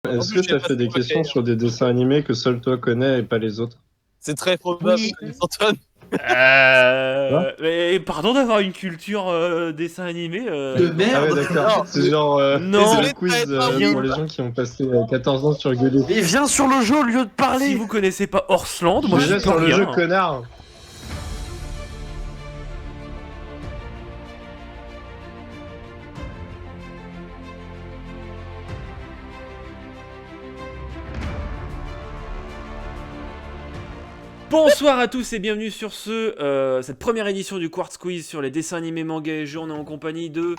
Est-ce que t'as fait des questions sur des dessins animés que seul toi connais et pas les autres? C'est très probable, Oui. Antoine. Mais pardon d'avoir une culture dessin animé. De Ah merde. ouais, d'accord. C'est genre Non. c'est Désolé le quiz de pas être pour les gens qui ont passé 14 ans sur Gulli. Mais viens sur le jeu au lieu de parler. Si vous connaissez pas Horseland, moi je Déjà suis sur pas le rien. jeu, connard. Bonsoir à tous et bienvenue sur cette première édition du Quartz Quiz sur les dessins animés, mangas et jeux. On est en compagnie de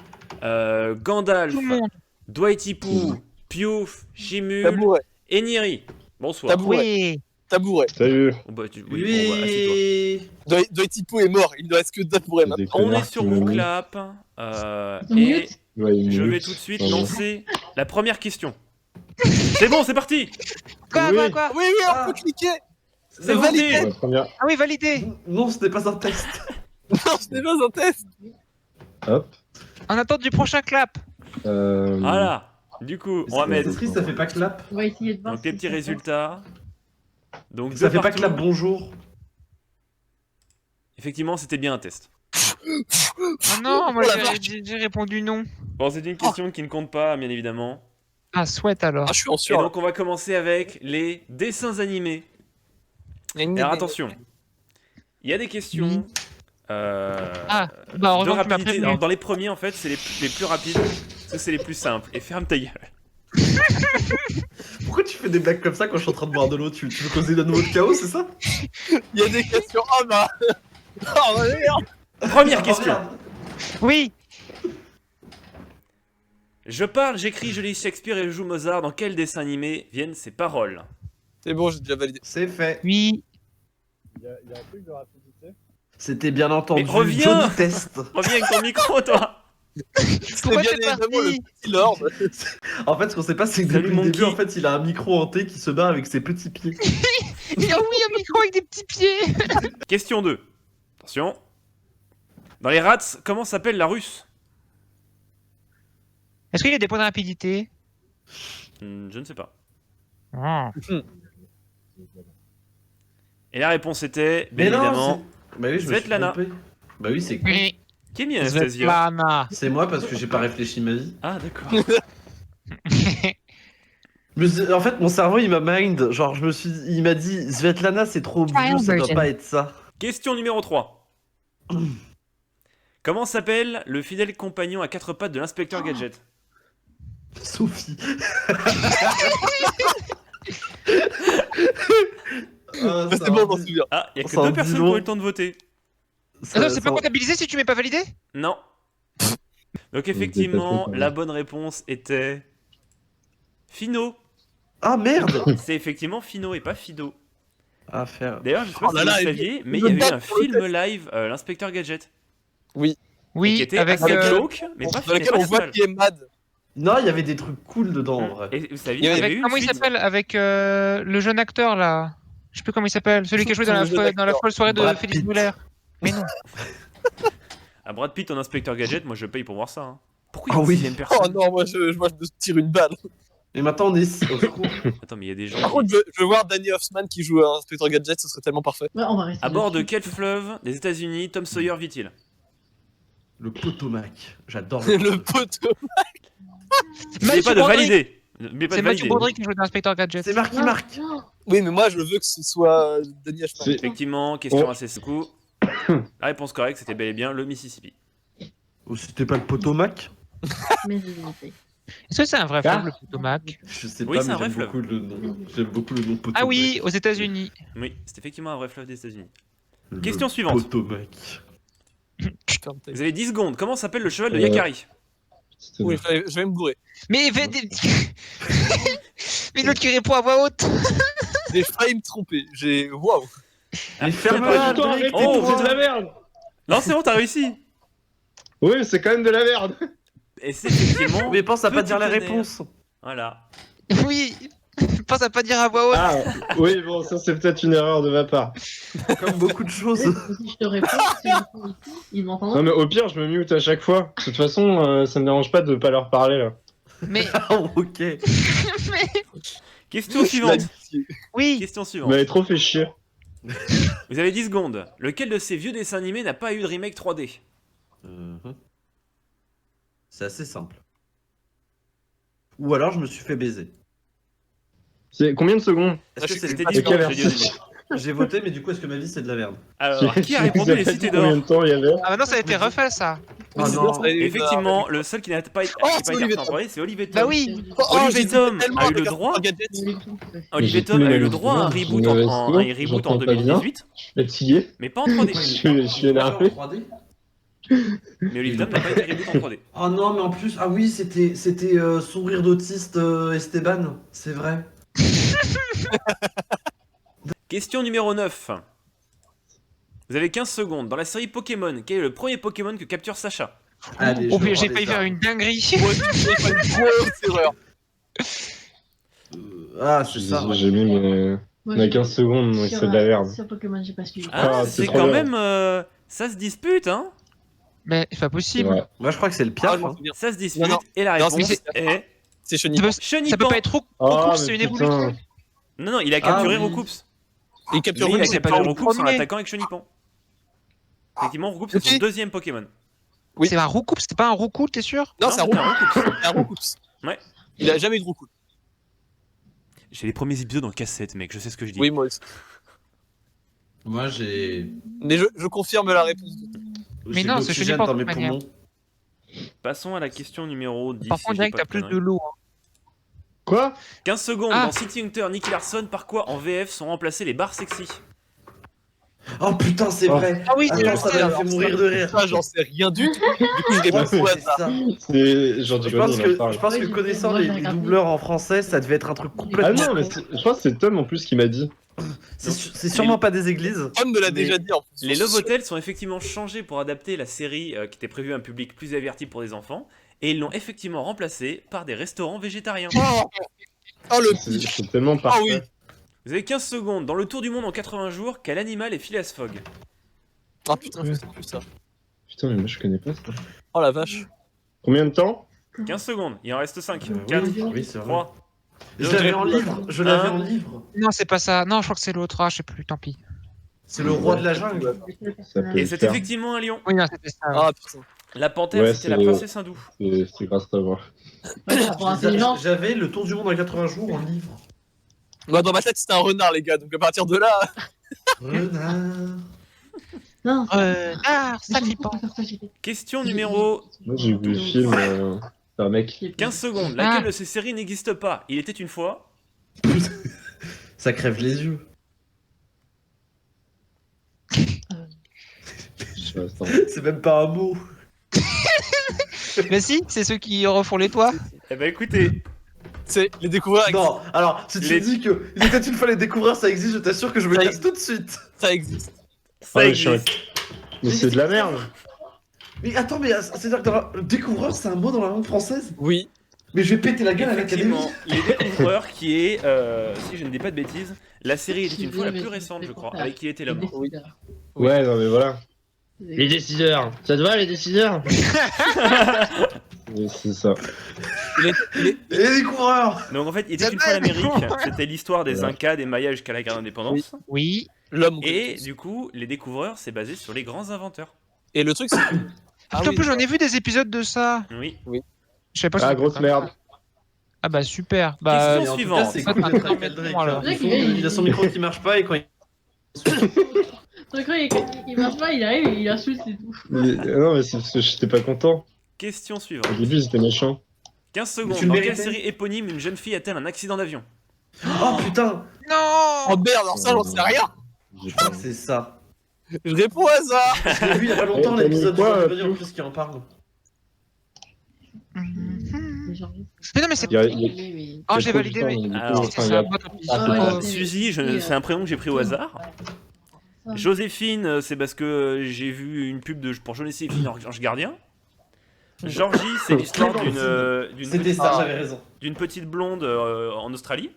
Gandalf, Tout le monde. Dwighty-Poo, Piouf, Chimul Tabouret. et Niri. Bonsoir. Tabou- Oui. Tabouret. Salut. Oh, bah, oui, bon, bah, assieds-toi. Oui. Doitipo est mort, il ne reste que Tabouret Des maintenant. On connards est sur qui m'ont mis. Mooclap et Ouais, une je vais minute. tout de suite Pardon. lancer la première question. C'est bon, c'est parti. Quoi, Oui. quoi Oui, on peut cliquer. C'est validé. validé. La première. Ah oui, validé. Non, ce n'est pas un test. Non, ce n'est pas un test. Hop. En attente du prochain clap. Voilà. Du coup, on va C'est mettre triste, ça fait pas clap. On va essayer de voir. donc les si petits ça résultats. Donc Ça de fait pas partout. clap bonjour. Effectivement, c'était bien un test. Oh non, moi Oh la j'ai répondu non. Bon, c'est une question qui ne compte pas, bien évidemment. Ah, souhaite alors. Ah, je suis en Et sûr. donc, on va commencer avec les dessins animés. Alors, attention. Il y a des questions. Ah, bah de heureusement que tu m'as rapidité. prévenu. Alors, dans les premiers, en fait, c'est les plus rapides. Ça, c'est les plus simples. Et ferme ta gueule. Pourquoi tu fais des blagues comme ça quand je suis en train de boire de l'eau? Tu veux causer de nouveau de chaos, c'est ça? Il y a des questions. Oh bah. Oh bah merde. Première question. Oui. Je parle, j'écris, je lis Shakespeare et je joue Mozart. Dans quel dessin animé viennent ces paroles? C'est bon, j'ai déjà validé. C'est fait. Oui. C'était bien entendu. Mais reviens. Joli test. Reviens avec ton micro, toi. C'est Pourquoi bien t'es évidemment le parti petit lord. En fait, ce qu'on sait pas, c'est que Salut, depuis le début, Monkey. en fait, il a un micro hanté qui se bat avec ses petits pieds. Il y a oui un micro avec des petits pieds. Question 2. Attention. Dans les rats, comment s'appelle la russe? Est-ce qu'il y a des points de rapidité? Je ne sais pas. Ah. Et la réponse était, bien Mais non, évidemment, Bah oui, je me suis Svetlana. trompé. Bah oui, c'est con. Oui. qui est mis Anastasia? Svetlana. C'est moi parce que j'ai pas réfléchi ma vie. Ah, d'accord. En fait, mon cerveau, il m'a mind. Genre, il m'a dit, Svetlana, c'est trop Trial vieux, ça doit version. pas être ça. Question numéro 3. Comment s'appelle le fidèle compagnon à quatre pattes de l'inspecteur Gadget? Sophie. C'est bon, j'en souviens. Ah, il y a que Ça en deux dit personnes qui long. ont eu le temps de voter. Attends, c'est pas comptabilisé si tu mets pas validé? Non. Donc effectivement, pas fait, la bonne réponse était Fino. Ah merde. C'est effectivement Fino et pas Fido. À faire. D'ailleurs, je sais pas Oh si là vous là, le il- saviez, mais il je y a eu bats un pour le film live, l'inspecteur Gadget, qui Oui, était avec assez euh, glauque, mais pas Dans lequel on voit final. qui est mad. Non, il y avait des trucs cool dedans, en vrai. Et vous saviez, Il y il y avait- avait eu une comment il suite. s'appelle? Avec le jeune acteur là. Je sais plus comment il s'appelle. Celui qui a joué dans Le la, jeune dans la acteur. folle soirée de Brad Félix Pitt. Muller. Mais non. À Brad Pitt en inspecteur Gadget, moi je paye pour voir ça. Hein. Pourquoi il y Ah a une oui. sixième Oh personne? non, moi je me tire une balle. Et maintenant, on est 6 au secours. Attends, mais il y a des gens. Par contre, je veux voir Danny Hoffman qui joue un inspecteur Gadget, ce serait tellement parfait. Ouais, on va rester À bord de dessus. quel fleuve des États-Unis Tom Sawyer vit-il? Le Potomac. J'adore Le poteau. N'oubliez pas de valider. N'oubliez pas C'est de Mathieu valider. Baudry qui joue dans l'inspecteur Gadget. C'est Marky Non, Mark. non. Oui, mais moi je veux que ce soit Danny Hoffman. C'est- Effectivement, question Oh. assez secou. La réponse correcte, c'était bel et bien le Mississippi. Oh, c'était pas le Potomac? Mais j'ai hésité. Est-ce que c'est un vrai fleuve, le Potomac? Je sais Oui, pas, c'est mais un vrai j'aime fleuve. beaucoup le nom. J'aime beaucoup le nom Potomac. Ah oui, aux États-Unis. Oui, c'est effectivement un vrai fleuve des États-Unis. Le Question suivante. Potomac. Putain, t'es- Vous avez 10 secondes. Comment s'appelle le cheval de Euh, Yakari? C'était Oui, je vais me bourrer. Mais mais l'autre qui répond à voix haute. J'ai failli me tromper. Waouh. Mais ferme-la, Putain, Drake, oh, tais-toi. c'est de la merde. Non, c'est bon, t'as réussi. Oui, c'est quand même de la merde. Et c'est effectivement. Mais pense à pas Petit dire la tonnerre. réponse. Voilà. Oui. Pense à pas dire à voix haute. Ah, oui, bon, ça c'est peut-être une erreur de ma part. Comme beaucoup de choses. Si je te réponds, si je réponds ici, ils m'entendent. Non, mais au pire, je me mute à chaque fois. De toute façon, ça me dérange pas de pas leur parler là. Mais Ah, ok. Question suivante. Oui. Question Vous suivante. m'avez trop fait chier. Vous avez 10 secondes. Lequel de ces vieux dessins animés n'a pas eu de remake 3D? C'est assez simple. Ou alors je me suis fait baiser. C'est combien de secondes? Est-ce que c'est C'était le 10 secondes, quelle j'ai dit au début. J'ai voté, mais du coup, est-ce que ma vie c'est de la merde? Alors, qui a répondu les cités d'or? Combien de temps il y avait? Ah, maintenant ça a été refait ça. Ah non. Effectivement, le seul qui n'a pas été Oh, qui a c'est pas été Olivier refait en 3D, c'est Olivier Tom. Bah oui. Olivier Tom a eu le droit. Olivier Tom a eu le droit à un reboot en 2018, Je suis fatigué. mais pas en 3D. Je suis énervé. Mais Olivier Tom n'a pas été reboot en 3D. Oh non, mais en plus, ah oui, c'était Sourire d'autiste Esteban, c'est vrai. Question numéro 9. Vous avez 15 secondes. Dans la série Pokémon, quel est le premier Pokémon que capture Sacha? Allez, Oh, je j'ai rends failli les faire armes. une dinguerie. Grosse erreur. Ah, c'est ça. J'ai mis mes... On a 15 secondes, donc c'est de la merde. Sur Pokémon, j'ai pas suivi. Ah, Ah, c'est c'est trop quand bien. même... ça se dispute, hein? Mais c'est pas possible. Ouais. Moi, je crois que c'est le Ah, piaf. je m'en hein. souviens. Ça se dispute, Non, non. et la Non, réponse c'est- est... C'est Ça Chenipan. peut, ça Chenipan. peut pas être trop Ah, court, c'est mais une évolution. putain. Non, il a capturé oui. Roucoups. Il capture Lui, il a mais c'est capturé pas le Roucoups en premier. l'attaquant avec Chenipan. Effectivement, Roucoups, c'est son Ok. deuxième Pokémon. Oui. C'est un Roucoup, c'est pas un Roucou, t'es sûr? Non, c'est un c'était Roucoups. C'est un Roucoups. Ouais. Il a jamais eu de Roucoups. J'ai les premiers épisodes en cassette, mec, je sais ce que je dis. Oui, moi aussi. Moi, j'ai. Mais je confirme la réponse. Mais j'ai non, de c'est l'oxygène Chenipan, dans de mes toute manière. poumons. Passons à la question numéro 10. Par si contre, je dis direct, pas t'as de plus de conneries. l'eau. Hein. Quoi? 15 secondes, Ah. dans City Hunter, Nicky Larson, par quoi en VF sont remplacés les barres sexy? Oh putain, c'est Oh. vrai. Ah oui, c'est Attends, le ça sais, m'a alors, fait mourir de rire. Ça, j'en sais rien du tout. Du coup, je réponds C'est au hasard. ça. C'est genre Je pense que, parle. je pense que Oui, connaissant moi, les j'ai regardé. doubleurs en français, ça devait être un truc Ah complètement. non, mais je pense que c'est Tom en plus qui m'a dit. C'est sûrement pas des églises. Tom me l'a Les- déjà dit en plus. Les Love Hotels sont effectivement changés pour adapter la série qui était prévue à un public plus averti pour des enfants, et ils l'ont effectivement remplacé par des restaurants végétariens. Oh le C'est pire. c'est tellement parfait. oui. Vous avez 15 secondes. Dans le tour du monde en 80 jours, quel animal est Phileas Fogg? Ah putain, je sais plus ça. Putain, mais moi je connais pas ça. Oh la vache. Combien de temps? 15 secondes, il en reste 5. Oui, 4, oui, c'est vrai. 3. Je l'avais en livre. Je l'avais en livre. Non, c'est pas ça. Non, je crois que c'est l'autre. Ah, je sais plus, tant pis. C'est le roi de la jungle. Ça peut Et le c'est faire. effectivement un lion. Oui, non, c'était ça. Ah putain. La panthère, Ouais, c'était la c'est- princesse hindoue. C'est grâce à voir. J'avais le tour du monde en 80 jours en livre. Moi, dans ma tête, c'était un renard, les gars. Donc à partir de là. Renard. Non, Ah, ça j'ai dépend. Question numéro Moi j'ai vu le film. C'est un mec. 15 secondes. Laquelle Ah. de ces séries n'existe pas? Il était une fois. Ça crève les yeux. Je sais pas, attends. C'est même pas un mot. Mais si, c'est ceux qui refont les toits. Eh ben écoutez, C'est les découvreurs. Non, alors, si tu Les- me dis que il était une fois les découvreurs, ça existe, je t'assure que je me Ça casse tout de suite. Ça existe. ça Ah, mais je suis existe. Mais c'est de la merde. Mais attends, mais c'est-à-dire que dans découvreur, c'est un mot dans la langue française? Oui. Mais je vais péter la gueule à l'académie. Effectivement, Les Découvreurs, qui est, si je ne dis pas de bêtises, la série était une fois la plus récente, je crois, avec Qui était l'homme. Ouais, non mais voilà. Les décideurs. Ça te va les décideurs? C'est ça. Et les découvreurs. Donc en fait, il était une fois l'Amérique, c'était l'histoire des Voilà. Incas, des Mayas jusqu'à la guerre d'indépendance. Oui. L'homme. Et du coup, Les Découvreurs, c'est basé sur les grands inventeurs. Et le truc, c'est. Ah En plus, j'en ai vu des épisodes de ça. Oui. Je sais pas si Ah, c'était grosse comme merde. ça. Ah bah super. Bah, Question Et en tout suivante. cas, c'est cool d'être avec Drake. Alors. Il a son micro qui marche pas et quand il. Ton écran, il marche pas, il arrive, il insulte et tout. Non mais c'est parce que j'étais pas content. Question Au suivante. début j'étais méchant. 15 tu secondes. le Dans quelle méritais. série éponyme une jeune fille a-t-elle un accident d'avion? Oh putain. non. Oh merde, alors ça, j'en sais rien. J'ai Je pas- crois que c'est ça. Je réponds au hasard. Je l'ai vu il y a pas longtemps T'as mis l'épisode quoi, de Bienvenue en Pio plus qui en parle. Mais non, mais c'est. Il y a- il y a- Oh, il y j'ai a trop validé. de Mais... temps, donc, du coup, Alors, C'est enfin, il y ça. a- Moi, tant pis. Ah, ouais. Suzy, c'est un prénom que j'ai pris au hasard. Joséphine, c'est parce que j'ai vu une pub pour Joséphine Ange Gardien. Georgie, c'est l'histoire C'était ça, j'avais raison. d'une petite blonde en Australie.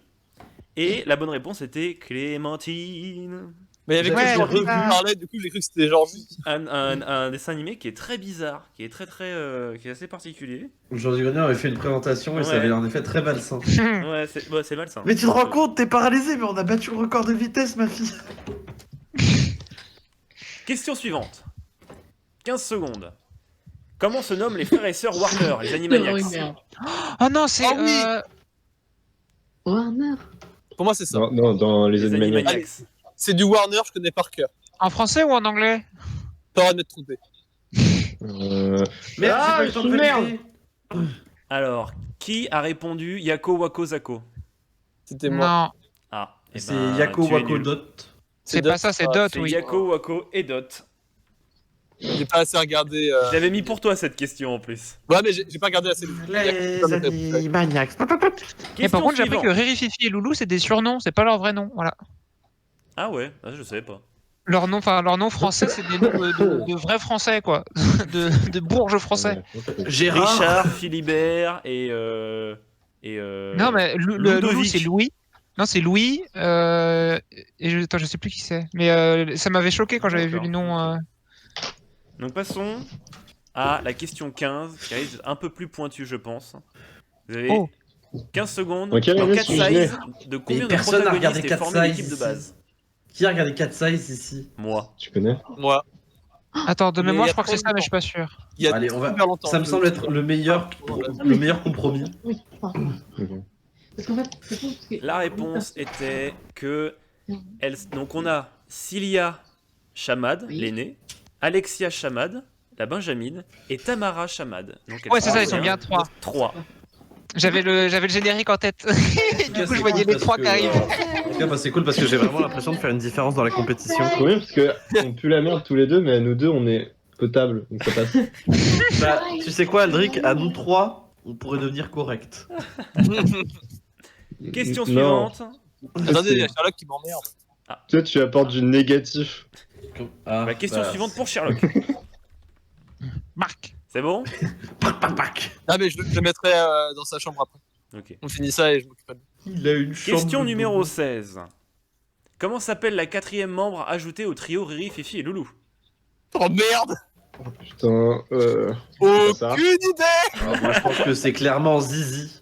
Et la bonne réponse était Clémentine. Mais il y avait Ouais, que Georgie qui ça. parlait, du coup j'ai cru que c'était Georgie. Un dessin animé qui est très bizarre, qui est qui est assez particulier. Georges Grenier avait fait une présentation et ça Ouais. avait un effet très malsain. Ouais, c'est malsain. Mais tu te rends compte, t'es paralysé, mais on a battu le record de vitesse, ma fille. Question suivante. 15 secondes. Comment se nomment les frères et sœurs Warner, les Animaniacs? Merde. Oh non, c'est. Ah oui. Warner. Pour moi c'est ça. Non, dans les Les Animaniacs. Animaniacs. C'est du Warner, je connais par cœur. En français ou en anglais? T'aurais d'être trompé. Euh, Merde, Ah, j'ai pas eu le temps de merde. valider. Alors, qui a répondu Yako Wako Zako? C'était moi. Non, Ah, eh C'est ben, Yako tu es Wako nul. Dot. c'est pas ça, c'est Dot, C'est oui. Yako Wako et Dot. J'ai pas assez regardé. Je l'avais mis pour toi cette question en plus. Ouais, mais j'ai pas regardé assez. Les Animaniacs. Et Question par contre, j'ai appris suivante. que Riri, Fifi et Loulou, c'est des surnoms, c'est pas leur vrai nom. Voilà. Ah ouais, je savais pas. Leur nom français, c'est des noms de vrais français, quoi. de bourges français. Gérard. Richard, Philibert et Non, mais le Ludovic. Loulou, c'est Louis. Non, c'est Louis. Attends, je sais plus qui c'est. Mais ça m'avait choqué quand j'avais vu les noms. Donc passons à la question 15, qui risque d'être un peu plus pointue, je pense. Vous avez Oh. 15 secondes. En quelle Dans année 4 suis-je né size, de combien de personne n'a regardé protagonistes est Cat formée Size l'équipe de ici. base? Qui a regardé 4 Size ici? Moi. Tu connais? Moi. Attends, de Mais mémoire, il y a je crois que c'est trop ça, mais je longtemps. suis pas sûr. Il y a Allez, on va. super longtemps. Ça me semble être le meilleur compromis. Oui, pardon. Parce qu'en fait, c'est con, parce que- La réponse était que donc on a Cilia Chamad, Oui. l'aînée, Alexia Chamad, la Benjamine, et Tamara Chamad. Donc elles Ouais, c'est sont ça, ils sont bien 3. 3. J'avais le générique en tête. Du coup, je voyais les 3 qui arrivent. En tout cas, bah, c'est cool parce que j'ai vraiment l'impression de faire une différence dans la compétition. Trop bien parce que on pue la merde tous les deux, mais nous deux on est potable, donc ça passe. Bah, tu sais quoi, Aldric, à nous 3, on pourrait devenir correct. Question Non. suivante. Attendez, il y a Sherlock qui m'emmerde. Toi tu apportes du négatif. Ah, La question bah, suivante pour Sherlock. Marc. C'est bon? Pac. Ah, mais je le mettrai dans sa chambre après. Ok. On finit ça et je m'occupe de lui. Il a une chambre. Question numéro 16. Comment s'appelle la 4e membre ajoutée au trio Riri, Fifi et Loulou? Oh merde! Putain, ça. Aucune idée! Ah, moi, je pense que c'est clairement Zizi.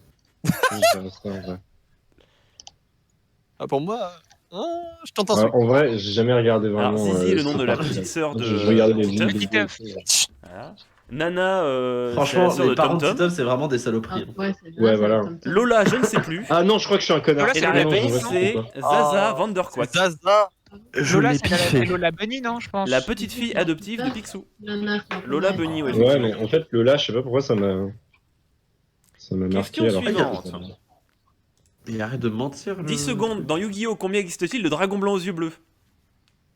Ah, pour moi, je t'entends sur En vrai, j'ai jamais regardé Alors, vraiment. Zizi est le nom de la Star Wars. petite sœur de Je regardais les Titeuf. vidéos. Voilà. Nana, Franchement, c'est la sœur les de parents Tom de Tom. Titeuf, c'est vraiment des Ah, saloperies. ouais, c'est Ouais, voilà. Lola, je ne sais plus. Ah non, je crois que je suis un connard. Lola, Et c'est la la réponse, réponse, c'est non Zaza Ah, Vanderquat, c'est Zaza! Lola, c'est la Lola Bunny, non, je pense. la petite fille adoptive de Picsou. Lola Lola Bunny, ouais. Ouais, mais en fait, Lola, je sais pas pourquoi ça m'a marqué. Question Alors suivante. Et arrête de mentir. 10 secondes. Dans Yu-Gi-Oh! Combien existe-t-il de dragons blancs aux yeux bleus?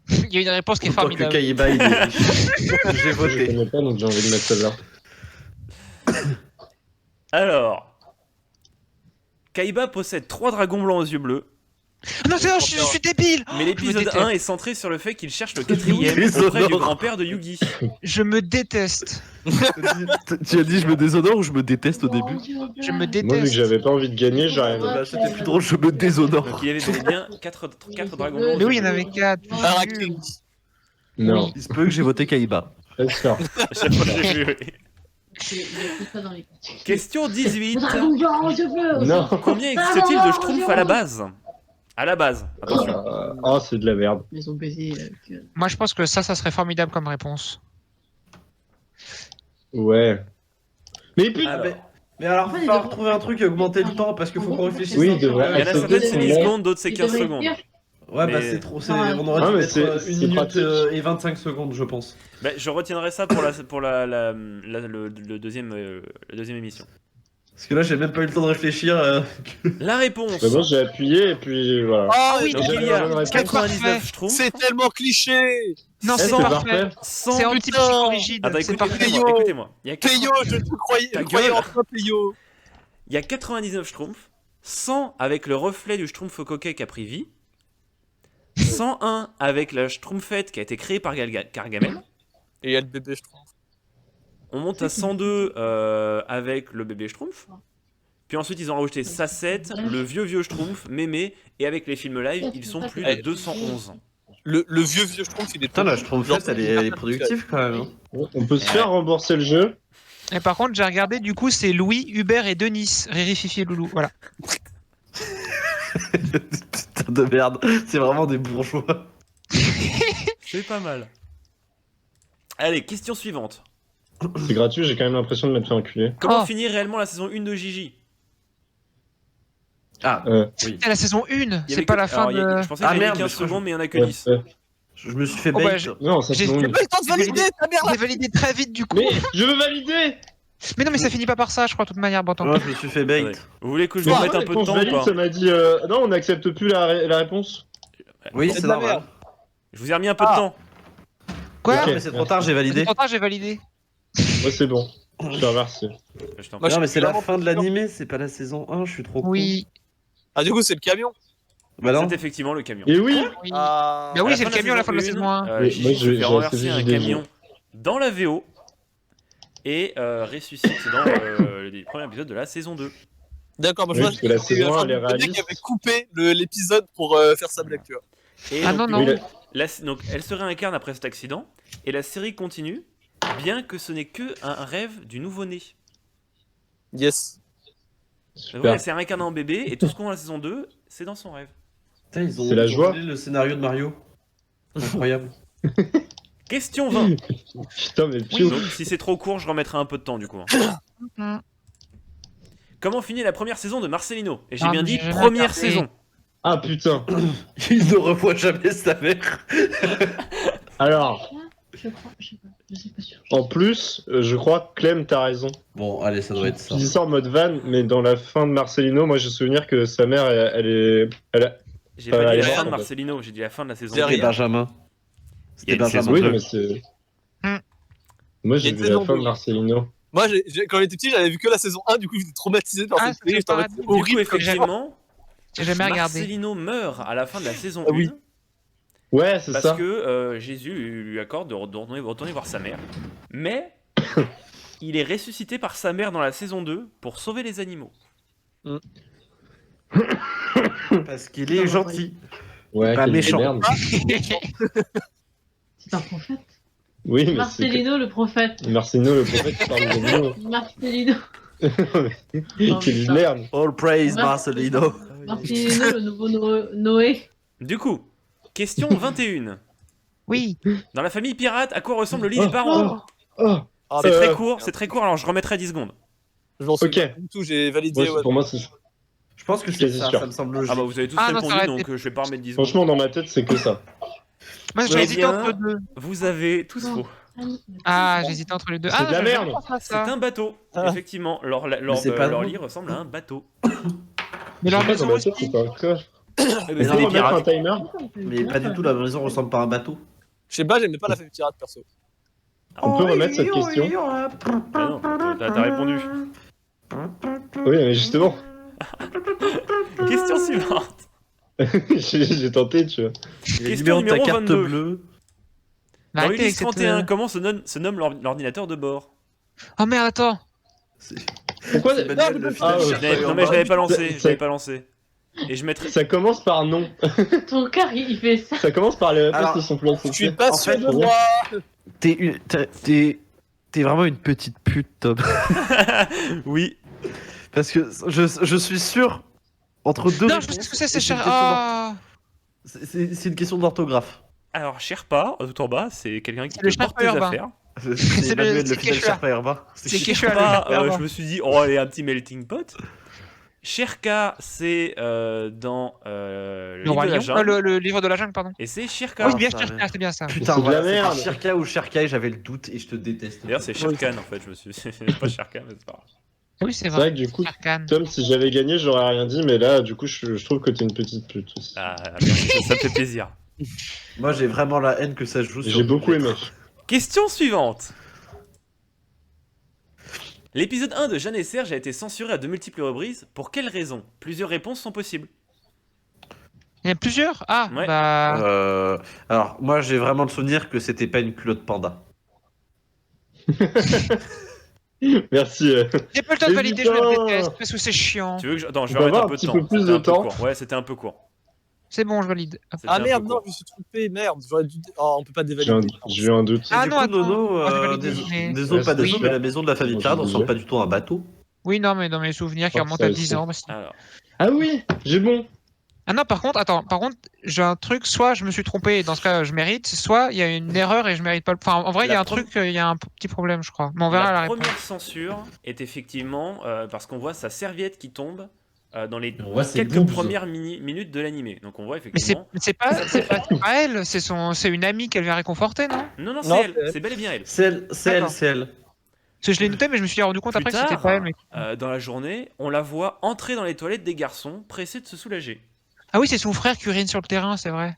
Il y a une réponse qui est Autant que formidable. Kaiba, il est riche. J'ai Je voté. connais pas, donc j'ai envie de mettre celle-là. Alors. Kaiba possède 3 dragons blancs aux yeux bleus, Non, c'est je suis débile. mais l'épisode déteste. 1 est centré sur le fait qu'il cherche le 4e Désonore. auprès du grand-père de Yugi. Je me déteste. Tu as dit je me déshonore ou je me déteste au début? Je me Moi, vu que déteste. j'avais pas envie de gagner, j'arrive. Bah, c'était plus drôle, je me déshonore. Donc il y avait bien 4 dragons blancs. aux Mais yeux oui, il y en bleus. avait 4. Arachne. Non, Il se peut que j'ai voté Kaiba. laisse faire. Chaque fois que j'ai vu. Il y a tout ça dans les Question 18. Non. Combien existe-t-il de schtroumpfs à la base? À la base, attention. Oh, c'est de la merde. Ils ont baisé. Moi, je pense que ça serait formidable comme réponse. Ouais. Mais putain. Alors, Mais alors, il va falloir trouver un truc et augmenter le temps parce qu'il faut qu'on réfléchisse. Oui, un il peu. devrait. il y en a certaines c'est 10 Ouais. secondes, d'autres c'est 15 secondes. Ouais, bah Mais- c'est trop. Ah, On aurait Ah, dû mais mettre c'est 1 minute pratique. et 25 secondes, je pense. Bah, je retiendrai ça pour le deuxième émission. Parce que là, j'ai même pas eu le temps de réfléchir. La réponse. D'abord, j'ai appuyé et puis voilà. Ah oui, Donc J'ai il y la a bonne réponse. 99 schtroumpfs. C'est tellement cliché! Non, Eh, c'est c'est parfait. parfait. 100. C'est anti-psychorigide. Attends, C'est parfait. Péyo. écoutez-moi. Il y a Peyo, je te croyais, Ta je croyais gueule. en toi, Peyo! Il y a 99 schtroumpfs, 100 avec le reflet du schtroumpf coquet qui a pris vie, 101 avec la schtroumpfette qui a été créée par Gargamel, Et il y a le bébé, je trouve. on monte à 102 avec le bébé schtroumpf, puis ensuite ils ont rajouté Sassette, le vieux schtroumpf, Mémé, et avec les films live ils sont plus de 211. Le vieux Schtroumpf, il est Putain, la Schtroumpfette, elle est productive quand même. Hein. On peut se faire rembourser le jeu. Et par contre, j'ai regardé, du coup, c'est Louis, Hubert et Denis. Riri, Fifi et Loulou. Voilà. Putain de merde, c'est vraiment des bourgeois. C'est pas mal. Allez, question suivante. C'est gratuit, j'ai quand même l'impression de m'être fait enculer. Comment Oh. finit réellement la saison 1 de Gigi? Ah, Euh, oui. C'est la saison 1, Il y c'est avait pas que- la fin alors, il y a- de... Je pensais Ah, qu'il y avait merde, 15 je crois secondes, mais il y en a que ouais, 10. Je me suis fait Oh, bah, bait. je- Non, ça J'ai- c'est long. J'ai pas eu le temps de valider, ta mère là. J'ai validé très vite, du coup. Mais je veux valider. Mais non, mais ça finit pas par ça, je crois, de toute manière. Bon, tant Moi, pis. je me suis fait bait. Ouais. Vous voulez que je Mais vous moi, remette un peu de quand temps je ou valide, pas? ça m'a dit non, on n'accepte plus la réponse. Oui, C'est c'est de la normal. merde. Je vous ai remis un peu de Ah. temps. Quoi Ok. Mais c'est trop tard, j'ai C'est validé. trop tard, j'ai validé. Moi c'est bon. Je te remercie. Je t'en Moi, Non, je mais suis c'est la vraiment fin de pas l'animé, c'est pas la saison 1, je suis trop con. Oui. Ah, du coup, c'est le camion. Bah non. C'est effectivement le camion. Et oui. Oui. Ah. Bah À oui, la c'est fin le de camion à la fin de la saison saison 1. Mais Gigi moi, se fait j'ai renverser assez un vidé, camion dans la VO et ressuscite dans les premiers épisodes de la saison 2. D'accord, moi Oui, je parce que la saison 1, elle est le mec qui réaliste. avait coupé l'épisode pour faire sa blague, tu vois. Et Ah donc, non, du non. coup, donc, elle se réincarne après cet accident et la série continue, bien que ce n'est que un rêve du nouveau-né. Yes. Donc, Super. elle s'est réincarnée en bébé et tout ce qu'on voit dans la saison 2, c'est dans son rêve. Putain, ils ont C'est la ils ont joie. volé le scénario de Mario. Incroyable. Question 20. Putain, mais pio. Donc, si c'est trop court, je remettrai un peu de temps du coup. hein. Mm. Comment finit la première saison de Marcelino? Et j'ai Ah, bien mais dit j'ai jamais première regardé. saison. Ah putain. Ils ne revoient jamais sa mère. Alors, Je crois, je sais pas, je sais pas sûr. en plus, je crois que Clem, t'as raison. Bon, allez, ça doit être ça. Je dis ça en mode van, mais dans la fin de Marcelino, moi j'ai souvenir que sa mère, J'ai pas dit la elle est fin morte, de en fait. Marcelino, j'ai dit la fin de la saison J'ai 2. C'était rien. Benjamin. Il y a C'était une Benjamin. saison Oui, deux. mais c'est. Hmm. Moi Il y j'ai a une vu la saison fin de deux. Marcelino. Moi, quand j'étais petit, j'avais vu que la saison 1, du coup, j'étais traumatisé par Ah, cette série. c'est J'étais en mode, pareil. c'est Du coup, horrible comme ça. effectivement, J'ai jamais regardé. Marcelino meurt à la fin de la saison 1 Ah oui. Ouais, c'est parce ça. que Jésus lui accorde de retourner voir sa mère. Mais il est ressuscité par sa mère dans la saison 2 pour sauver les animaux. Parce qu'il est gentil. Ouais, pas quelle méchant. merde. C'est un prophète. Oui, mais c'est. Marcelino le prophète. Marcelino, le prophète qui parle des animaux. Marcelino. Quelle merde. All praise Marcelino. Marcelino le nouveau Noé. Du coup, question 21. Oui. Dans la famille pirate, à quoi ressemble le lit des parents? Oh, Ah, C'est bah, très court, c'est très court, alors je remettrai 10 secondes. je m'en souviens Ok. pas du tout, j'ai validé. moi, ouais. pour moi, c'est. Je pense que c'est Quasi ça, sûr. ça me semble logique. Ah bah vous avez tous Ah non, répondu, ça aurait donc été- je vais pas remettre 10 secondes. Franchement, dans ma tête, c'est que ça. Moi, j'ai Eh hésité bien, entre deux. Vous avez tous faux. Ah, j'hésitais entre les deux. C'est Ah, de la j'avais merde. jamais pensé à C'est ça. un bateau, Ah. effectivement. Leur c'est pas leur drôle. lit ressemble à un bateau. Mais leur Je sais pas, maison dans ma tête, aussi. c'est pas un coffre. Eh ben, Mais c'est non, des On va mettre un pirates. timer. Mais pas du tout, la maison ressemble pas à un bateau. Je sais pas, j'aimais pas la famille pirate perso. On peut remettre cette question. Ah non, t'as répondu. Oui, mais justement, Question suivante. j'ai tenté, tu vois. Les Question numéros de ta numéro carte 22. bleue. Mais Dans arrêtez Ulysse avec cette, 31, comment se nomme l'ordinateur de bord? Oh merde, attends. C'est Pourquoi c'est Manuel le Ah, final ouais. Sherpa Non mais je l'avais pas lancé, Ça- je l'avais pas lancé. Et je mettrais... ça commence par non. Ton cœur, il fait ça. Ça commence par les réponses Alors, de son plan. Je suis pas En sûr fait, de moi. T'es vraiment une petite pute, Tom. Oui. Parce que je suis sûr, entre deux Non, je sais réponses, ce que c'est, et c'est cher. une question Ah. c'est une question d'orthographe. Alors Sherpa, tout en bas, c'est quelqu'un qui C'est le te porte Sherpa tes urbain. affaires. C'est Emmanuel le c'est fidèle Quechua. Sherpa urbain. C'est Quechua. Quechua, le Sherpa, Sherpa urbain. je me suis dit, oh, elle est un petit melting pot. Sherka, c'est dans le Le livre roi de la lion. jungle. Le livre de la jungle, pardon. Et c'est Sherka. Oui, bien ça, sûr, ouais. c'est bien ça. Putain, C'est de la voilà, c'est merde. pas Sherka ou Sherkai, j'avais le doute et je te déteste. D'ailleurs, c'est Sherkan en fait, je me suis. C'est pas Sherka, mais c'est pas grave. Oui, c'est C'est vrai. vrai que du coup, Sherkan. Tom, si j'avais gagné, j'aurais rien dit, mais là, du coup, je trouve que t'es une petite pute aussi. Ah, merci, ça me fait plaisir. Moi, j'ai vraiment la haine que ça se joue sur. J'ai beaucoup aimé. Question suivante. L'épisode 1 de Jeanne et Serge a été censuré à de multiples reprises. Pour quelle raison? Plusieurs réponses sont possibles. Il y en a plusieurs. Ah, Ouais. bah. Alors, moi, j'ai vraiment le souvenir que c'était pas une culotte panda. Merci. J'ai pas le temps de Mais valider, je putain. le déteste parce que c'est chiant. Tu veux que je... Attends, je On vais peut remettre avoir un un peu de petit temps. peu plus C'était de un peu temps. court. Ouais, c'était un peu court. C'est bon, je valide. Hop. C'était Ah un peu merde, non, court. je me suis trompé, merde. J'aurais dû. Oh, on peut pas J'ai dévalider. eu un doute. Ah Du non, coup, attends. Nono, Moi, j'ai validé, mais- désolé, Ouais, pas c'est désolé, oui. mais la maison de la famille Moi, Card je ressemble disais. pas du tout à un bateau. Oui, non, mais dans mes souvenirs qui Oh, remontent ça à aussi. 10 ans. bah, c'est- Alors, Ah oui, j'ai bon. Ah non, par contre, attends, j'ai un truc, soit je me suis trompé et dans ce cas je mérite, soit il y a une erreur et je mérite pas le. Enfin, en vrai, il y a La un truc, il y a un petit problème, je crois. Mais on verra la réponse. première censure est effectivement parce qu'on voit sa serviette qui tombe dans les On voit ses quelques boobs. premières minutes de l'animé. Donc on voit Mais c'est effectivement. mais c'est pas elle, c'est une amie qu'elle vient réconforter, non? Non, c'est Non, elle, c'est elle. c'est bel et bien elle. C'est elle, c'est elle, D'accord. c'est elle. Parce que je l'ai noté, mais je me suis rendu compte Plus après que tard, c'était pas elle. dans la journée, on la voit entrer dans les toilettes des garçons, pressés de se soulager. Ah oui, c'est son frère qui urine sur le terrain, c'est vrai.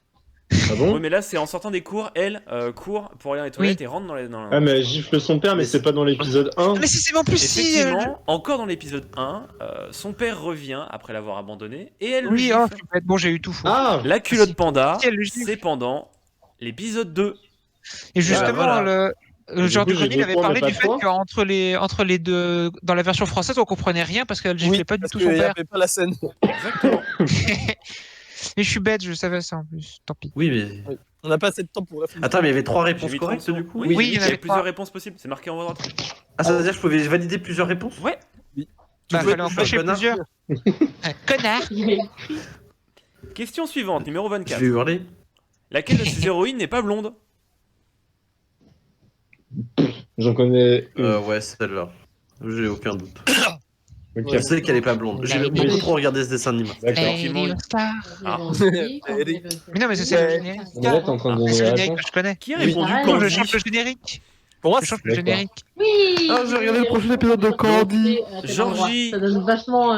Ah bon? Oui, mais là, c'est en sortant des cours, elle court pour aller dans les toilettes et rentre dans les. Ah, mais elle gifle son père, mais c'est pas dans l'épisode 1. Mais si c'est en plus si. Effectivement, encore dans l'épisode 1, son père revient après l'avoir abandonné et elle le Oui, gifle. oh, je suis bête. Bon, j'ai eu tout faux. Ah! La culotte panda, Si, elle le gifle. c'est pendant l'épisode 2. Et justement, voilà. le genre coup, de j'ai Grenier deux avait points, parlé mais du pas fait trois. qu'entre les deux, dans la version française, on comprenait rien parce qu'elle giflait pas du parce tout qu'il son y père. avait pas la scène. Exactement. Mais je suis bête, je savais ça en plus. Tant pis. Oui, mais. On n'a pas assez de temps pour réfléchir. Attends, mais il y avait 3 J'ai réponses mis correctes 30 du coup. Oui, Oui, j'ai il y dit en qu'il y avait avait plusieurs trois. réponses possibles. C'est marqué en haut à droite. Ah, ça veut dire que je pouvais valider plusieurs réponses? Ouais. Bah, pouvais fallait en toucher un cocher connard. plusieurs. Connard. Question suivante, numéro Je 24. vais hurler. Laquelle de ces héroïnes n'est pas blonde? J'en connais une. Ouais, celle-là. J'ai aucun doute. Ok, Je sais qu'elle est pas blonde. J'ai beaucoup trop regardé ce dessin animé. d'accord. Effectivement, Lady Star. Ah. Mais non, mais c'est le générique. On est là, t'es en train de C'est donner le la générique réponse. que je connais. Qui a Oui. répondu Ah, Non, je Candy? chante le générique. Pour moi, Je chante le D'accord. générique. Oui. Ah, j'ai regardé le prochain épisode de Candy. Georgie. Ça donne vachement.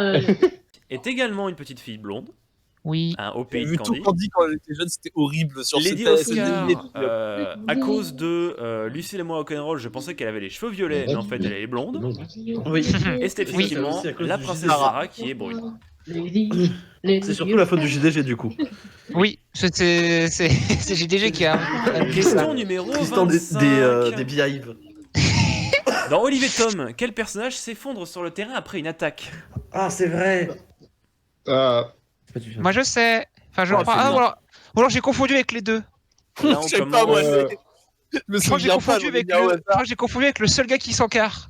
Est également une petite fille blonde, Oui. au j'ai pays de vu tout Candy. Candy quand elle était jeune, c'était horrible sur Lady cette Oscar, lignée. à cause de Lucille et moi Rock'n'Roll, je pensais qu'elle avait les cheveux violets, mais en fait elle est blonde. Oui. Et c'est Oui. effectivement C'est à cause la du princesse JDG. Sarah qui est brune. C'est surtout la faute du JDG du coup. Oui, c'est JDG qui a. Question numéro Tristan 25. des Beehive. Dans Olive et Tom, quel personnage s'effondre sur le terrain après une attaque? Ah, c'est vrai. Ah, Moi, je sais. Enfin, je Ah, crois. c'est Ah, bien. ou alors j'ai confondu avec les deux. Là, on Je sais pas, moi, commence. je me Je crois que j'ai souviens pas. confondu j'en ai avec mis un au je hasard. crois que j'ai confondu avec le seul gars qui s'encarre.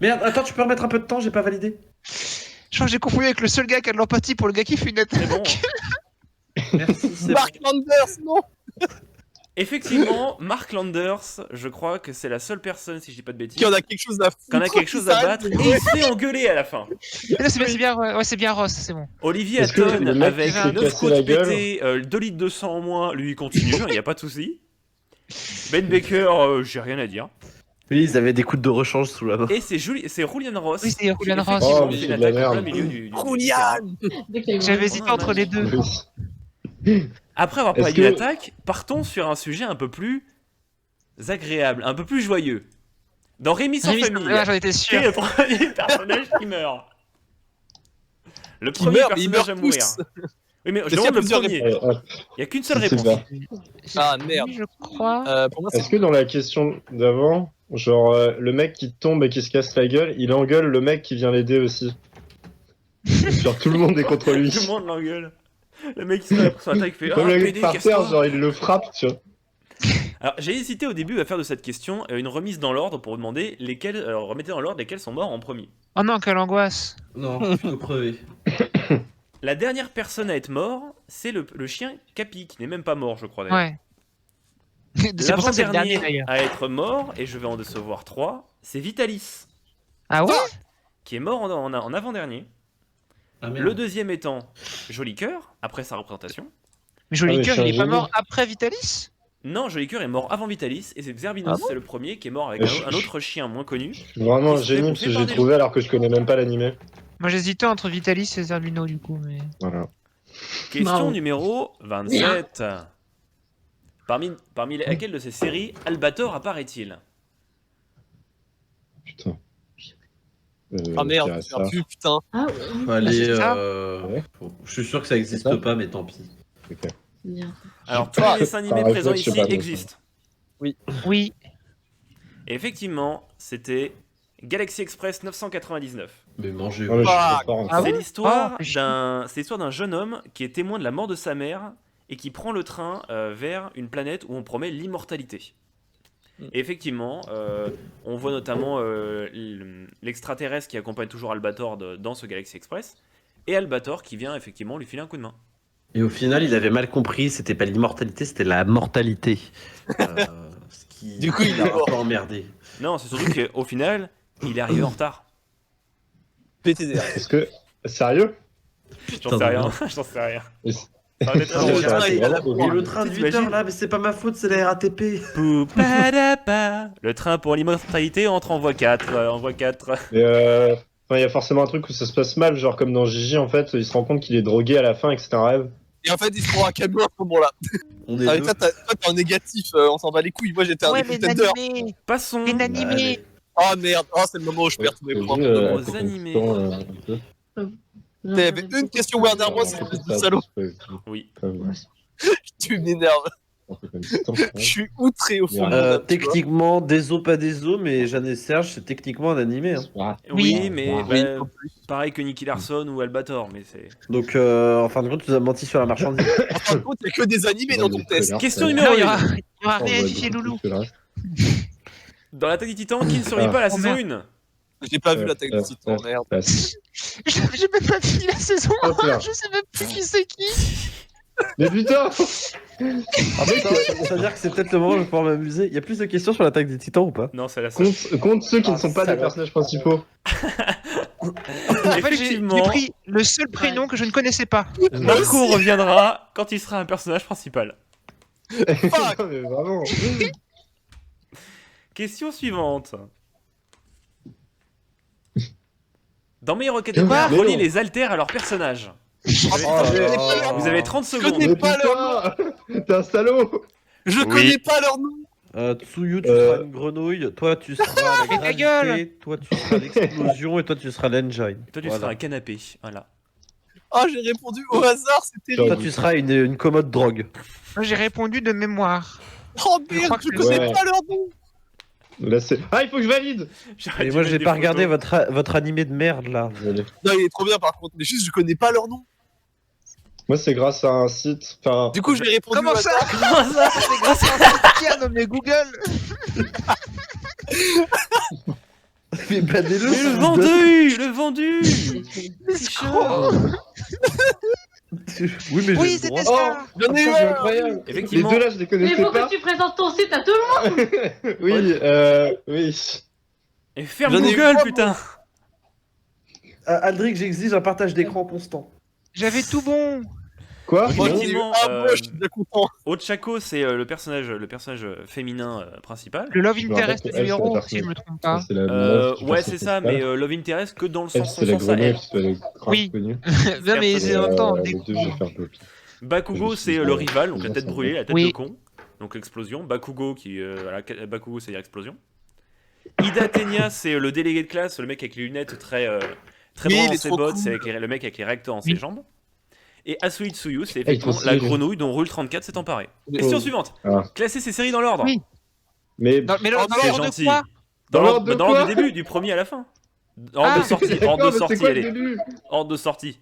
Merde, attends, tu peux remettre un peu de temps, j'ai pas validé. Je crois que j'ai confondu avec le seul gars qui a de l'empathie pour le gars qui fait une attaque. C'est bon. Merci, c'est Mark Landers, non. Effectivement, Mark Landers, je crois que c'est la seule personne, si je dis pas de bêtises, Qui en a quelque chose à foutre. qu'on a quelque chose à battre et il se fait engueuler à la fin. Mais non, c'est bien, ouais, c'est bien Ross, c'est bon. Olivier Est-ce que Hatton, le mec avec qui s'est 9 cassé la côtes gueule pétées, 2 litres de sang en moins, lui il continue, il n'y a pas de souci. Ben Baker, j'ai rien à dire. Oui, ils avaient des coups de rechange sous la main. Et c'est Julian Ross. Oui, c'est Julian qui, Ross. effectivement, Oh, mais fait c'est une de la attaque en plein merde. milieu du Julian. J'avais hésité entre les deux. Après avoir Est-ce parlé d'une que- attaque, partons sur un sujet un peu plus agréable, un peu plus joyeux. Dans Rémi sans Rémi, famille, ah, j'en étais qui est sûr. le premier personnage qui meurt? Le Qui premier meurt, mais ils personnage meurent à mourir. tous. Oui, mais je Est-ce qu'il y a demande le plusieurs premier. hop, Il n'y a qu'une seule je sais réponse. pas. Ah merde. Je crois. Pour moi, c'est Est-ce que dans la question d'avant, genre le mec qui tombe et qui se casse la gueule, il engueule le mec qui vient l'aider aussi? Genre tout le monde est contre lui. Tout le monde l'engueule. Le mec qui se fait son attaque fait Comme ah, le PD, mec par casse-toi. terre, genre il le frappe, tu vois. Alors j'ai hésité au début à faire de cette question une remise dans l'ordre pour vous demander lesquels, remettez dans l'ordre lesquels sont morts en premier. Oh non, quelle angoisse. Non, plutôt crevé. La dernière personne à être mort, c'est le chien Capi, qui n'est même pas mort, je crois d'ailleurs. Ouais. C'est pour ça que c'est le dernier L'avant-dernier d'ailleurs. à être mort, et je vais en décevoir 3, c'est Vitalis, Ah ouais? qui est mort en avant-dernier. Ah, Le deuxième étant Joli Cœur, après sa représentation. Mais Joli Ah, mais Cœur, je suis il est un pas génie. mort après Vitalis? Non, Joli Cœur est mort avant Vitalis, et c'est Xerbinos, Ah bon c'est le premier qui est mort avec un autre chien moins connu. Je suis vraiment Il un se fait génie bouffer parce que par j'ai des trouvé alors que je connais même pas l'animé. Moi j'hésitais entre Vitalis et Zerbino du coup, mais. Voilà. Question Bravo. numéro 27. Parmi laquelle de ces séries Albator apparaît-il? Putain. Ah merde, je dirais j'ai ça. perdu, putain. Ah Faut aller, c'est ça je suis sûr que ça C'est existe ça pas, mais tant pis. Ok. c'est bien. Alors tous les dessins animés Par présents réflexe, je ici sais pas, donc, existent. Oui. Et effectivement, c'était Galaxy Express 999. Mais mangez. Ah, mais je suis Ah, trop fort, en ah fait. C'est l'histoire Ah, c'est l'histoire d'un jeune homme qui est témoin de la mort de sa mère et qui prend le train vers une planète où on promet l'immortalité. Et effectivement, on voit notamment l'extraterrestre qui accompagne toujours Albator dans ce Galaxy Express, et Albator qui vient effectivement lui filer un coup de main. Et au final, il avait mal compris, c'était pas l'immortalité, c'était la mortalité. Ce qui Du coup, il est l'a un mort. peu emmerdé. Non, c'est surtout qu'au final, il est arrivé en retard. PTDR. Est-ce que. Sérieux? J'en sais rien, non. j'en sais rien. Mais Ça va être Ah, un mais bon ça train, va, il- c'est vraiment Et horrible. le train de 8 T'imagines heures là, mais c'est pas ma faute, c'est la RATP. Poupadapa. Le train pour l'immortalité entre en voie 4. En voie 4. Mais enfin, il y a forcément un truc où ça se passe mal, genre comme dans Gigi, en fait, il se rend compte qu'il est drogué à la fin et que c'est un rêve. Et en fait, il se prend un camion à ce moment-là. On est Avec deux. ça, toi, t'es un négatif, on s'en bat les couilles. Moi, j'étais un Ouais, des les contenders. animés. Passons Les Bah, animés. allez. Oh merde, oh, c'est le moment où je perds tous mes points. aux animés. T'avais une question Werner Bros, c'est plus du salaud. Oui. Tu m'énerves. Je suis outré au fond. de mon âme, tu vois. Techniquement, des os, pas des os, mais Jeanne et Serge, c'est techniquement un animé. Hein. Oui, mais Oui, bah, en plus. pareil que Nicky Larson ou Albator, mais c'est. Donc, en fin de compte, tu nous as menti sur la marchandise. En fin de compte, il y a que des animés dans ton test. Question Non, numéro il y 1. aura, il y aura réagir Loulou. Dans l'attaque des Titans, qui ne survit pas à la Oh, saison merde. 1? J'ai pas vu la tech de Titan, merde. J'ai même pas fini la saison Oh, putain. 1, je sais même plus qui c'est qui. Mais putain! En fait, ça veut dire que c'est peut-être le moment où je vais pouvoir m'amuser. Il y a plus de questions sur l'attaque des titans ou pas? Non, c'est la seule. Compte ceux qui ne Ah, sont pas des salaud. personnages principaux. En fait, j'ai Effectivement, pris le seul prénom que je ne connaissais pas. Marco reviendra quand il sera un personnage principal. Non, mais vraiment. Question suivante. Dans Meilleur Rocket Mais Empire, non. reliez les alters à leurs personnages. Oh là là. Vous avez 30 connais secondes. Mais pas putain! T'es un salaud! Je Oui. connais pas leur nom. Tsuyu, tu seras une grenouille. Toi, tu seras la Mais ta gueule. gravité. Toi, tu seras l'explosion. Et toi, tu seras l'engine. Toi, tu Voilà. seras un canapé. Voilà. Ah, j'ai répondu au hasard, c'est terrible. Toi, tu seras une commode drogue. Moi, j'ai répondu de mémoire. Oh Je merde, crois je que connais ouais. pas leur nom. Là, c'est... Ah, il faut que je valide! J'aurais Et dû moi, mettre j'ai des pas regardé photos. votre animé de merde là. Désolé. Non, il est trop bien par contre, mais juste je connais pas leur nom. Moi, c'est grâce à un site. Enfin, Du coup, j'ai répondu Comment au ça hasard. Comment ça C'est grâce à un qui a nommé Google. Mais badez-le. Mais le vendu! Le vendu! Escroc. Oui, mais Oui, j'ai le c'était droit. ça. J'en ai eu c'est un. incroyable! Les Effectivement. deux là, je les Mais connaissais pourquoi pas. tu présentes ton site à tout le monde? Oui, oui. Et ferme J'en ai eu Google, trois, putain! Aldric, j'exige un partage d'écran constant. J'avais tout bon. Quoi? Moi, Non. j'en ai eu Effectivement, un, moi, je suis bien content. Ochako, c'est le personnage féminin principal. Le love Je me interest rappelle que du elle, c'est la héros, personne. si je me trompe pas. C'est la meuf qui Ouais, fait c'est son ça, festival. mais Love Interest que dans le Elle, sens, c'est la sens à elle. grenouille, parce qu'elle est grave Oui. connue. Non, mais c'est en même temps. Les des- deux, je vais faire Poppy. Bakugo, c'est le rival, donc la tête brûlée, la tête Oui. de con. Donc l'explosion. Bakugo, voilà, Bakugo, c'est-à-dire explosion. Ida Tenya, c'est le délégué de classe, le mec avec les lunettes très Oui, droit il dans est ses trop bottes, cool. c'est avec le mec avec les recteurs dans Oui. ses jambes. Et Asui Tsuyu, c'est Ah, il est effectivement trop la stylé, lui. grenouille dont Rule 34 s'est emparé. Question suivante. Ah. Classer ces séries dans l'ordre. Oui. Mais Mais dans Oh, dans C'est l'ordre de gentil. quoi Dans Dans l'ordre l'ordre de dans l'ordre quoi du début, du premier à la fin. Ordre Ah, de sortie, d'accord, ordre de mais c'est sortie, quoi le allez. début? Ordre de sortie.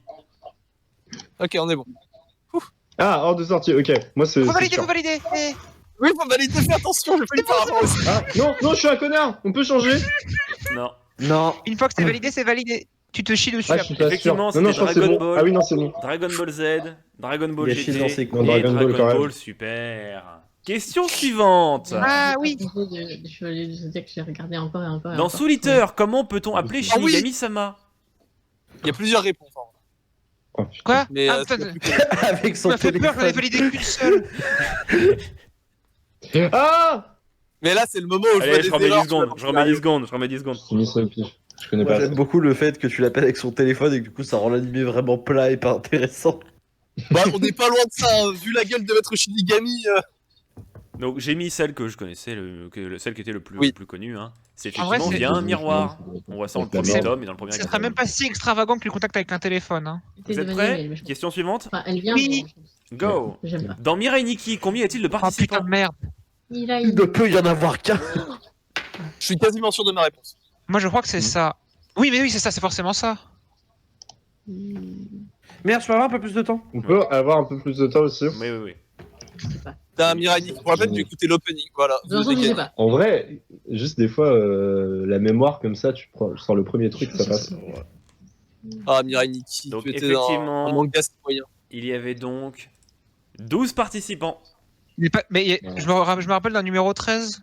Ok, on est bon. Ah, hors de sortie, ok. Moi, c'est. Faut c'est valider, sûr. faut valider. Eh. Oui, faut valider, fais attention, j'ai failli par rapport aussi. Ah, non, je suis un connard! On peut changer? Non. Non. Une fois que c'est validé, c'est validé. Tu te chies dessus. Ah, je suis pas sûr. Effectivement, Non, non, je c'était crois que c'est Dragon bon. Ball. Ah oui, non, c'est bon. Dragon Ball Z, Dragon Ball Il y a Shield dans ses GT couilles. Non, et Dragon Ball, quand même. Ball, super. Question suivante. Ah oui. Je vais dire que j'ai regardé encore et encore. et Dans encore. Soul Eater, comment peut-on appeler Ah oui. Shinigami-sama? Il y a plusieurs réponses. En vrai. Oh, putain. Quoi Mais Ah, c'est putain, la plus connue. Avec ça son m'a fait peur, j'en ai téléphone. validé qu'une seule. Ah! Mais là, c'est le moment où je vois Allez, des je remets 10 erreurs. secondes, je remets 10 secondes, je remets 10 secondes. J'ai mis ça au pif. Je connais Moi, pas. j'aime beaucoup le fait que tu l'appelles avec son téléphone et que du coup ça rend l'animé vraiment plat et pas intéressant. Bah, on n'est pas loin de ça, hein. Vu la gueule de Maître Shinigami. Donc j'ai mis celle que je connaissais, celle qui était le plus, Oui. le plus connue. Hein. C'est En vrai, effectivement c'est- via un miroir. On voit ça dans le premier Merde. tome et dans le premier Ce avec sera un même tome. pas si extravagant que le contact avec un téléphone. Hein. Vous C'était êtes de prêts Manuel, mais je- Question suivante. Enfin, elle vient. Oui. mais je- Go. J'aime pas. Dans Mirai Nikki, combien y a-t-il de Oh putain participants? de merde. Il a Il ne peut y en avoir qu'un. Je suis quasiment sûr de ma réponse. Moi, je crois que c'est ça. Oui, mais oui, c'est ça, c'est forcément ça. Merde, je peux avoir un peu plus de temps? On peut avoir un peu plus de temps aussi. Oui, oui, oui. T'as un Mirani qui pour la peine d'écouter l'opening, voilà. De toute façon, je sais pas. En vrai, juste des fois, la mémoire comme ça, tu sors le premier truc, ça passe. Ah, Mirai Nikki, Donc, tu étais effectivement- un manga citoyen. Il y avait donc 12 participants. Je me rappelle d'un numéro 13.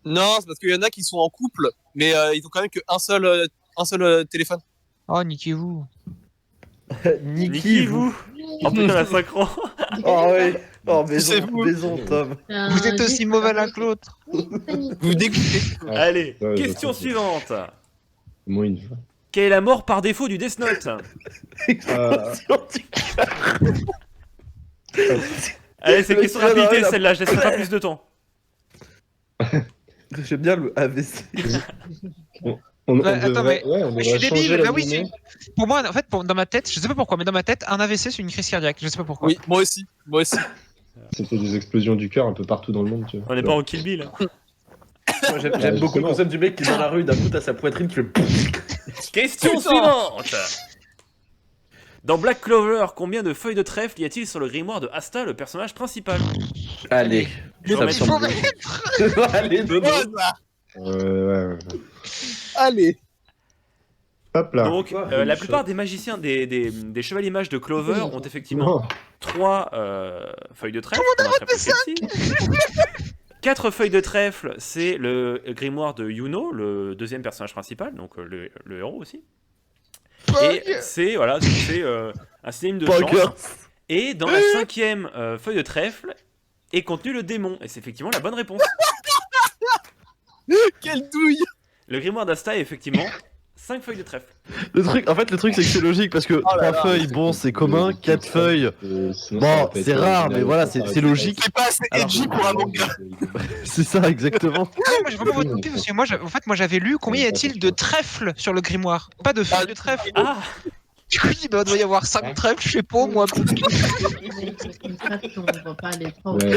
Non, c'est parce qu'il y en a qui sont en couple, mais ils ont quand même qu'un seul téléphone. Oh, niquez-vous. Niki, vous. En plus, on a 5 ans. Oh oui. Oh, C'est vous. maison, Tom. Vous êtes aussi mauvais l'un que l'autre. Vous dégoûtez. Ah, Allez, ouais, question ouais. suivante. Moi, une fois. Quelle est la mort par défaut du Death Note? Allez, c'est Le question mec, il a rapidité la- celle-là, je laisserai pas plus de temps. J'aime bien le AVC. On attends, devrait, mais- ouais, on mais je suis devrait changer débile. la Bah oui, donnée. Pour moi, en fait, dans ma tête, je sais pas pourquoi, mais dans ma tête, un AVC, c'est une crise cardiaque. Je sais pas pourquoi. Oui, moi aussi. Ça fait des explosions du cœur un peu partout dans le monde, tu vois. On n'est pas en Kill Bill. Moi, J'aime Ouais, beaucoup le justement. concept du mec qui est dans la rue, d'un coup t'as sa poitrine qui fait. Question Putain. suivante. Dans Black Clover, combien de feuilles de trèfle y a-t-il sur le grimoire de Asta, le personnage principal? Allez. Je Ça me remets- semble. Allez, dedans. Ouais. Allez. Hop là. Donc, Quoi, la Richard plupart des magiciens, des chevaliers mages de Clover ont effectivement Non. 3 feuilles de trèfle. 4 feuilles de trèfle, c'est le grimoire de Yuno, le deuxième personnage principal, donc le héros aussi. Et c'est voilà, c'est un synonyme de Poker. chance. Et dans la 5e feuille de trèfle est contenu le démon. Et c'est effectivement la bonne réponse. Quelle douille. Le grimoire d'Asta est effectivement 5 feuilles de trèfle. Le truc, c'est que c'est logique parce que 3 feuilles, bon, c'est commun, 4 feuilles. Sinon, Bon, ça va pas c'est être rare, original, mais voilà, ça va c'est pas logique. C'est pas assez Alors, edgy pour un manga. C'est ça, exactement. Ah, moi, j'ai vraiment voté au pif parce que moi, j'avais lu combien y a-t-il de trèfles sur le grimoire. Pas de feuilles de trèfle. Ah, Du coup, il doit y avoir 5 trèfles, je sais pas, moi. On voit pas les trois. Ouais.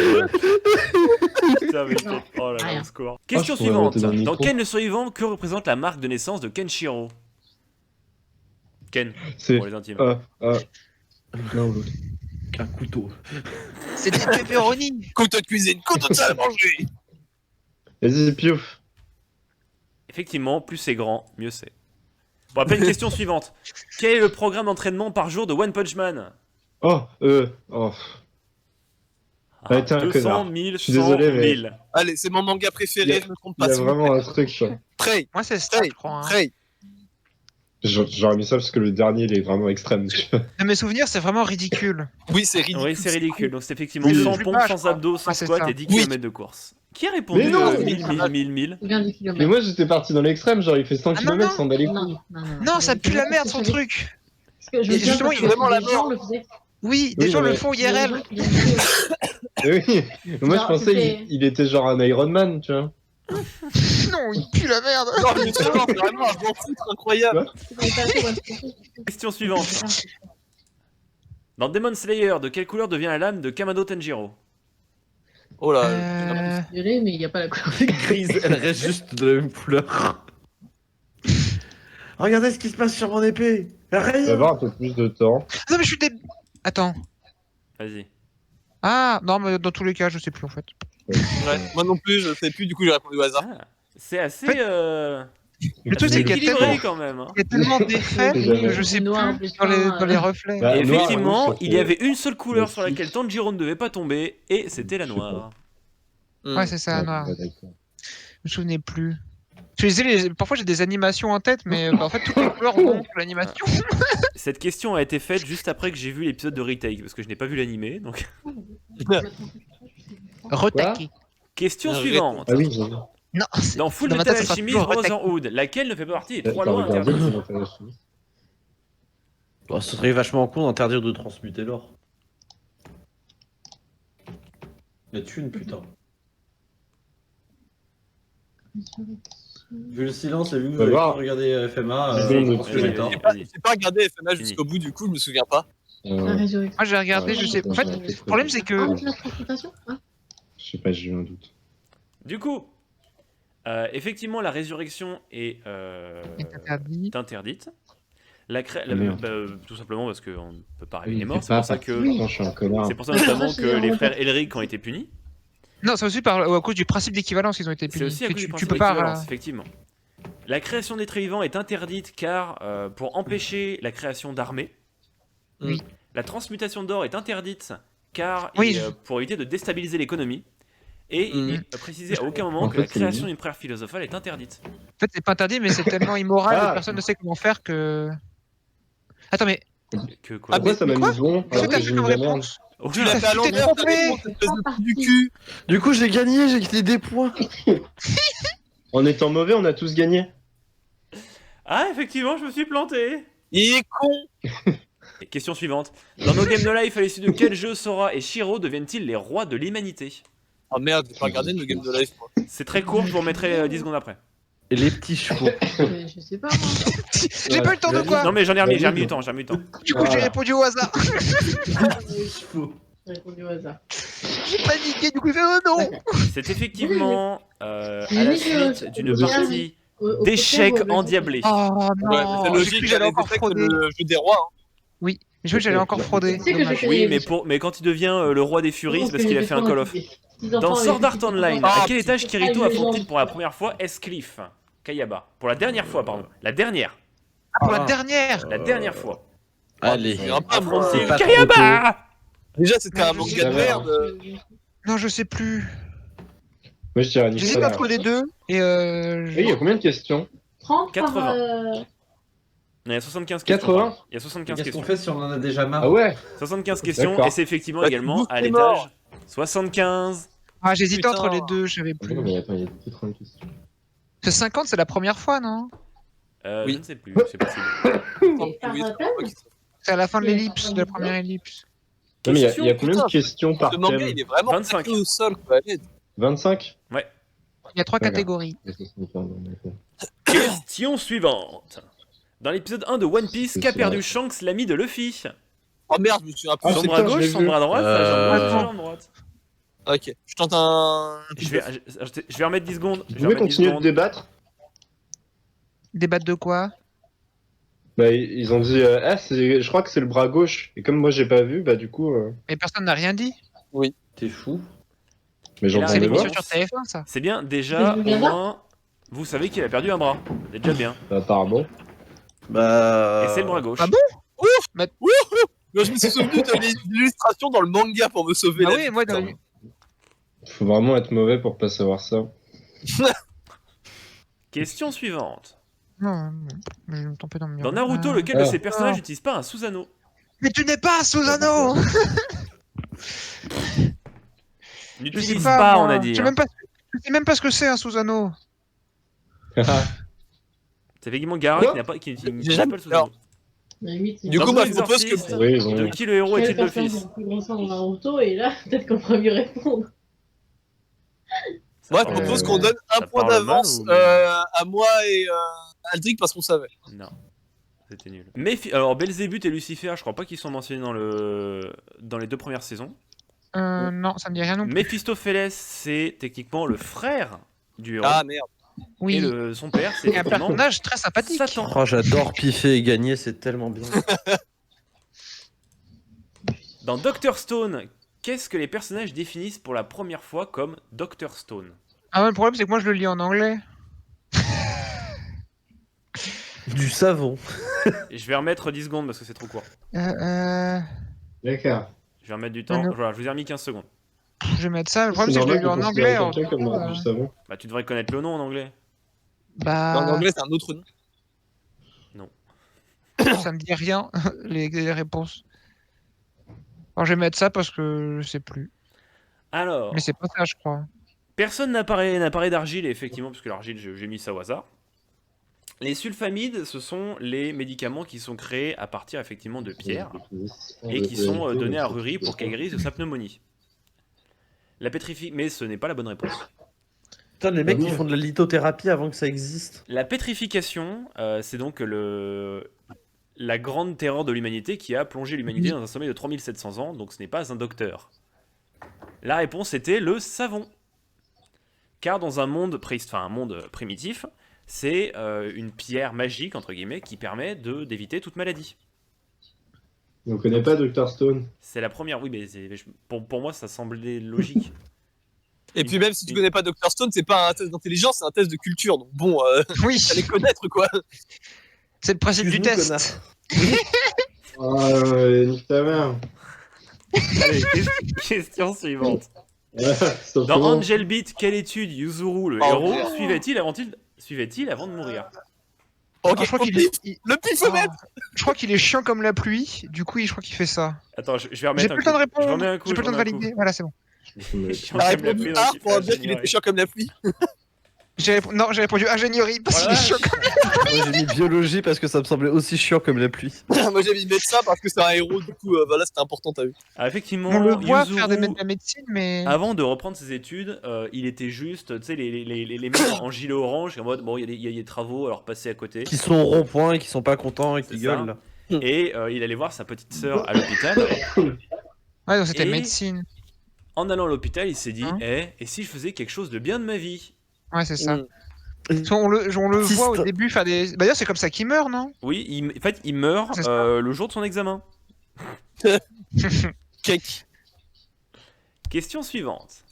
putain, mais Non. oh là là, Rien. au secours. Question je pourrais suivante. monter dans le Dans micro. Ken le survivant, que représente la marque de naissance de Kenshiro? Ken, C'est. pour les intimes. Non, l'autre. Un couteau. C'est des pepperoni. Couteau de cuisine, couteau de salle à manger. Vas-y, piouf. Effectivement, plus c'est grand, mieux c'est. Bon, après une question suivante. Quel est le programme d'entraînement par jour de One Punch Man? Oh. Ouais, t'es un 200, connard. 1000, Je suis 100, désolé, mais- 1000. Allez, c'est mon manga préféré, Il y a- je me trompe Il y pas. a s'il vous vraiment plaît. un truc, quoi. Trey, Moi, c'est ça, je crois. Hein. Trey. J'aurais mis ça parce que le dernier, il est vraiment extrême. tu vois. De mes souvenirs, c'est vraiment ridicule. Oui, c'est ridicule. Oui, c'est ridicule. Donc c'est effectivement Oui, 100 plus pompes, bas, je 100 crois. abdos, 100 Ouais, c'est squats ça. et 10 Oui. km de course. Qui a répondu Mais non, 1000? Bien 10 km. Mais moi, j'étais parti dans l'extrême, genre, il fait 100 Ah, non, km non. sans bat les Non, couilles. Non, ça pue la merde, son truc. Parce que je Et me souviens justement, parce il est que vraiment la les gens mort. le faisaient. Oui, des Oui, gens mais- le font IRL. Les gens qui l'ont fait, Eh oui, moi je Non, pensais c'était- il était genre un Iron Man, tu vois. Non, il pue la merde. Non, mais vraiment, c'est vraiment un grand foutre incroyable. c'était pas assez, ouais, c'était- Question suivante. Dans Demon Slayer, de quelle couleur devient la lame de Kamado Tenjiro? Oh là. Violet, mais il n'y a pas la couleur. Grise, elle reste juste de la même couleur. Regardez ce qui se passe sur mon épée. Il va y Rien. avoir un peu plus de temps. Non, mais je suis des. Attends. Vas-y. Ah, non, mais dans tous les cas, je sais plus en fait. Ouais, moi non plus, je sais plus, du coup j'ai répondu au hasard. Ah, c'est assez, Le truc, assez c'est qu'il y a équilibré tellement, quand même. Hein. il y a tellement d'effets que je sais Noir, plus dans les reflets. Bah, Et noir, effectivement, oui, il y avait une seule couleur le sur laquelle Tanjiro ne devait pas tomber, et c'était la Je sais noire. Ouais, c'est ça, noir. Ouais, d'accord. Je me souvenais plus. Je suis désolé, parfois j'ai des animations en tête, mais en fait toutes les couleurs vont sur l'animation. Cette question a été faite juste après que j'ai vu l'épisode de Retake, parce que je n'ai pas vu l'animé. Donc, Retaqué. question Ah, suivante. Ah oui, j'ai vu. Non, c'est- Dans Full dans ma Metal tête, ça sera Alchemist toujours Retaqué. Brotherhood, laquelle ne fait pas partie des 3 T'as lois regardé, interdites? ça m'intéresse. Bon, ce serait vachement con d'interdire de transmuter l'or. La thune, putain. Vu le silence et vu que vous Va avez voir. pas regardé FMA, Vas-y, je pense que vas-y, j'ai tort. vas-y. J'ai pas regardé FMA jusqu'au bout, du coup je me souviens pas. La résurrection. Moi j'ai regardé, je sais. En fait, le problème c'est que. Ah, la transmutation. Ah. Je sais pas, j'ai eu un doute. Du coup, Effectivement, la résurrection est interdite. Tout simplement parce qu'on ne peut pas réveiller les morts. C'est pour ça que Je suis un connard. c'est pour ça notamment que les frères Elric ont été punis. Non, c'est aussi à cause du principe d'équivalence qu'ils ont été C'est punis. aussi à cause du Tu principe peux pas. d'équivalence, effectivement. La création des très vivants est interdite car pour empêcher la création d'armées. Oui. La transmutation d'or est interdite car Oui, pour éviter de déstabiliser l'économie. Et il n'est précisé à aucun moment En que fait, la c'est création bien. d'une pierre philosophale est interdite. En fait, c'est pas interdit, mais c'est tellement immoral Ah. que personne ne sait comment faire que. Attends, mais Que quoi Ah, Pourquoi ça m'a quoi mis bon qu'est-ce alors que t'as que j'ai fait mis comme de la merde? réponse Oh, Tu l'as t'as fait à foutu tes l'envers, trompé. t'as espèce de trou du cul. Du coup, j'ai gagné, j'ai quitté des points. En étant mauvais, on a tous gagné. Ah, effectivement, je me suis planté. Il est con. Question suivante. Dans No Game No Life, à l'issue de quel jeu Sora et Shiro deviennent-ils les rois de l'humanité? Oh merde, j'ai pas regardé le game de life. Moi. C'est très court, je vous remettrai 10 secondes après. Et les petits chevaux. Je sais pas, moi. J'ai pas eu le temps de quoi. Non mais j'en ai remis, Vas-y, j'ai remis du temps, j'ai remis du temps. Du coup, j'ai Voilà. répondu au hasard. Les chevaux. J'ai répondu au hasard. J'ai paniqué, du coup, j'ai fait oh non. C'est effectivement à J'ai la mis que- suite d'une Vas-y. partie Au d'échecs côté, au- endiablés. Oh Ouais, non. c'est J'ai logique, cru que les j'allais encore effets, c'est frauder. le jeu des rois. Hein. Oui, j'ai cru que j'allais encore frauder. Tu sais que Dommage. j'ai- Oui, mais quand il devient le roi des Furies, c'est parce qu'il a fait un Call of. Dans Sword Art Online, à quel étage Kirito affronte-t-il pour la première fois Escliffe Kayaba? Pour la dernière fois, pardon. La dernière Pour la dernière. La dernière fois. Allez. C'est un peu Affronte-t-il pas trop Kayaba? Déjà, c'était un Je manga sais de pas. merde. Non, je sais plus. Moi, je dirais J'hésite Nicolas. entre les deux. Et Oui, il y a combien de questions? 30 par, 80. Il y a 75 questions. 80. pardon. Il y a 75 Qu'est-ce qu'on questions. fait si on en a déjà marre? Ah ouais. 75 questions, D'accord. et c'est effectivement Bah, également tu à bouffes tes l'étage morts. 75. ah, j'hésitais Putain. entre les deux, je savais plus. Non, mais attends, il y a plus de 30 questions. Ce 50, c'est la première fois, non? Oui. Je ne sais plus, c'est possible. par Oui, thème. C'est à la fin de l'ellipse, de la première ellipse. Non, mais il y a combien putain. de questions par Ce manga, thème? il est vraiment 25. taqué au sol, quoi. Allez. 25. Il y a trois D'accord. catégories. Question suivante. Dans l'épisode 1 de One Piece, C'est qu'a ça. perdu Shanks, l'ami de Luffy? Oh merde, je me suis un peu. Ah, Son c'est bras clair, je gauche, l'ai son vu. bras droit, sa jambe gauche, sa jambe droite. Ok, je tente un. Je vais remettre 10 secondes. Vous Je vais pouvez remettre 10 continuer de secondes. débattre? Débattre de quoi? Bah, ils ont dit, je crois que c'est le bras gauche. Et comme moi, j'ai pas vu, bah, du coup, Mais personne n'a rien dit. T'es fou. mais Il a j'entends C'est des voix. l'émission sur TF1, ça. C'est bien, déjà, Mais au je viens moins, vous savez qu'il a perdu un bras. C'est déjà bien. Bah, apparemment. Bah. Et c'est le bras gauche. Ah bon? Moi, je me suis souvenu de l'illustration dans le manga pour me sauver Ah la oui, vie. moi, putain. Faut vraiment être mauvais pour pas savoir ça. Question suivante. Non, je vais me tromper dans le mur. Dans Naruto, lequel de Ah. ces personnages Ah. n'utilise pas un Susanoo? Mais tu n'es pas Susano! Je N'utilise sais pas, pas, on moi. a dit. Je sais hein. même pas ce que c'est un Susano. C'est effectivement Gaara Quoi qui n'a pas, qui n'utilise J'ai pas jamais- le Susanoo. alors, Du Dans coup, moi, The je propose que. Exorcist, Oui, ils ont. De qui le héros est-il le personne fils? qui a plus grand sang dans Naruto et là, peut-être qu'on pourra mieux répondre. Moi, je Ça propose parle- qu'on donne un ça point parle mal d'avance ou- à moi et Aldric parce qu'on savait. Non, c'était nul. Alors, Belzébuth et Lucifer, je crois pas qu'ils sont mentionnés dans les 2 premières saisons. Non, ça me dit rien non plus. Méphistophélès, c'est techniquement le frère du héros. Ah merde. Oui, Et son père, c'est et un effectivement personnage très sympathique. Satan. Oh, j'adore piffer et gagner, c'est tellement bien. Dans Dr. Stone, qu'est-ce que les personnages définissent pour la première fois comme Dr. Stone? Ah ouais, le problème, c'est que moi, je le lis en anglais. Du savon. Et je vais remettre 10 secondes parce que c'est trop court. D'accord. Je vais remettre du temps. non. Voilà, je vous ai remis 15 secondes. Je vais mettre ça. Le problème, C'est c'est que je l'ai normal lu de en considérer anglais. quelqu'un comme alors, du savon. Bah, tu devrais connaître le nom en anglais. Bah, En anglais, c'est un autre nom. ça me dit rien, les réponses. Alors, je vais mettre ça parce que je sais plus. Alors, Mais c'est pas ça, je crois. personne n'a parlé d'argile, effectivement, parce que l'argile, j'ai mis ça au hasard. Les sulfamides, ce sont les médicaments qui sont créés à partir effectivement de pierres et qui sont donnés à Ruri pour qu'elle guérisse de sa pneumonie. La pétrification, mais ce n'est pas la bonne réponse. Putain, les mecs qui font de la lithothérapie avant que ça existe. La pétrification, c'est donc la grande terreur de l'humanité qui a plongé l'humanité dans un sommeil de 3700 ans, donc ce n'est pas un docteur. La réponse était le savon. Car dans un monde, un monde primitif, c'est une pierre magique, entre guillemets, qui permet d'éviter toute maladie. On connaît pas Dr Stone. C'est la première, oui, mais pour moi, ça semblait logique. Et puis même si tu connais pas Dr Stone, c'est pas un test d'intelligence, c'est un test de culture. Donc bon, Oui, fallait connaître quoi. c'est le principe du Excuse-nous, test. Ah ouais, nique ta mère. Allez, question suivante. Sauf Dans comment. Angel Beat, quelle étude Yuzuru, le Oh, héros, merde. suivait-il avant de mourir? Ok, je crois qu'il pif, est... le pifomètre. Je crois qu'il est chiant comme la pluie, du coup, je crois qu'il fait ça. Attends, je vais J'ai remettre plus un le temps de coup. Je répondre, remets un coup, j'ai plus le temps de je remets un coup. valider. Voilà, c'est bon. Je suis en T'as train de répondu l'appeler, A donc il pour fait dire qu'il était ingénierie. chiant comme la pluie. Non, j'ai répondu ingénierie parce qu'il Voilà. est chiant comme... Moi j'ai mis biologie parce que ça me semblait aussi chiant comme la pluie. Moi j'ai mis médecin parce que c'est un héros, du coup voilà, c'était important, t'as vu. Ah, effectivement, On le voit Yuzuru, faire de la médecine, mais... avant de reprendre ses études, il était juste, tu sais, les mecs en gilet orange, en mode, bon, il y a des travaux, alors passez à côté. Qui sont au rond-point et qui sont pas contents et qui C'est ça. gueulent. Et il allait voir sa petite sœur à l'hôpital. Ouais, donc c'était Et- médecine. En allant à l'hôpital, il s'est dit, Hein et si je faisais quelque chose de bien de ma vie? Ouais, c'est ça. Mm. Parce qu'on le Artiste. voit au début faire des... Bah d'ailleurs, c'est comme ça qu'il meurt, non? Oui, en fait, il meurt C'est ça. le jour de son examen. Cake. Question suivante.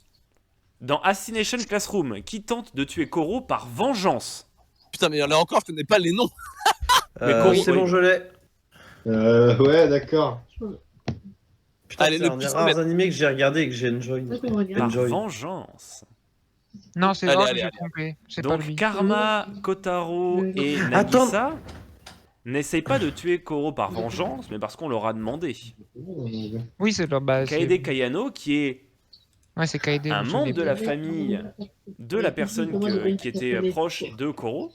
Dans Assassination Classroom, qui tente de tuer Koro par vengeance? Putain, mais là encore, je connais pas les noms. Mais Cory- C'est bon, je l'ai. Ouais, d'accord. Putain, Allez, c'est le un des pifomètre. rares animés que j'ai regardé et que j'ai enjoy. Par Enjoy. vengeance. Non, c'est Allez, vrai, allez, je me allez. suis trompé. C'est pas Donc lui. Karma, Kotaro et Attends. Nagisa n'essayent pas de tuer Koro par vengeance, mais parce qu'on leur a demandé. Oui, c'est leur base. Kaede Kayano, qui est Ouais, c'est Kaede. un je me membre souviens de la famille de la personne qui était proche de Koro,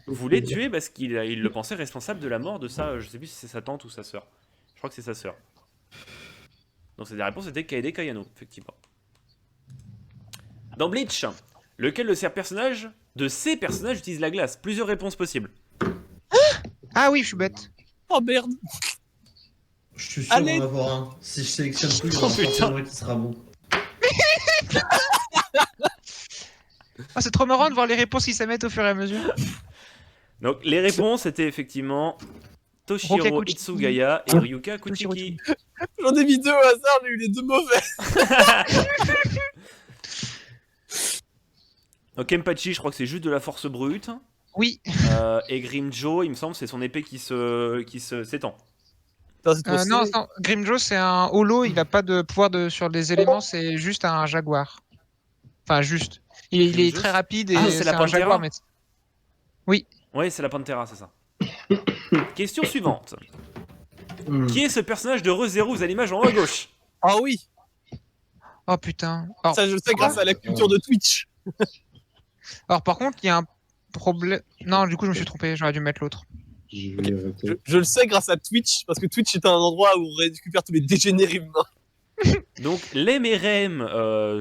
voulait tuer parce qu'il le pensait responsable de la mort de sa, je sais plus si c'est sa tante ou sa sœur. Je crois que c'est sa sœur. Donc la réponse était Kaede Kayano, effectivement. Dans Bleach, lequel de ces personnages utilise la glace? Plusieurs réponses possibles. Ah oui, je suis bête. Oh merde. Je suis sûr Allez. d'en avoir un. Si je sélectionne tout, il y Oh, en aura putain. forcément un qui sera bon. Ah, c'est trop marrant de voir les réponses qui s'émettent au fur et à mesure. Donc les réponses étaient effectivement Toshiro Rokakuchi. Itsugaya et Ryuka Kuchiki. J'en ai mis deux au hasard, j'ai eu les deux mauvais. Donc Kenpachi, je crois que c'est juste de la force brute. Oui. Et Grimjo, il me semble, c'est son épée qui s'étend. Putain, c'est trop Non, stylé. non, Grimjo, c'est un holo, il a pas de pouvoir sur les éléments, c'est juste un jaguar. Enfin, juste. Il est Grimjo, très rapide et Ah, c'est la un Pantera. jaguar, mais... Ouais, c'est la Pantera, c'est ça. Question suivante. Hmm. Qui est ce personnage de ReZero? Vous avez l'image en haut à gauche. Ah oui, Oh putain. Alors, ça je le sais grâce à la culture de Twitch. par contre, il y a un problème... Non, du coup, je me suis trompé, j'aurais dû mettre l'autre. Je vais arrêter. Je le sais grâce à Twitch, parce que Twitch est un endroit où on récupère tous les dégénérés humains. Donc Lem et Rem,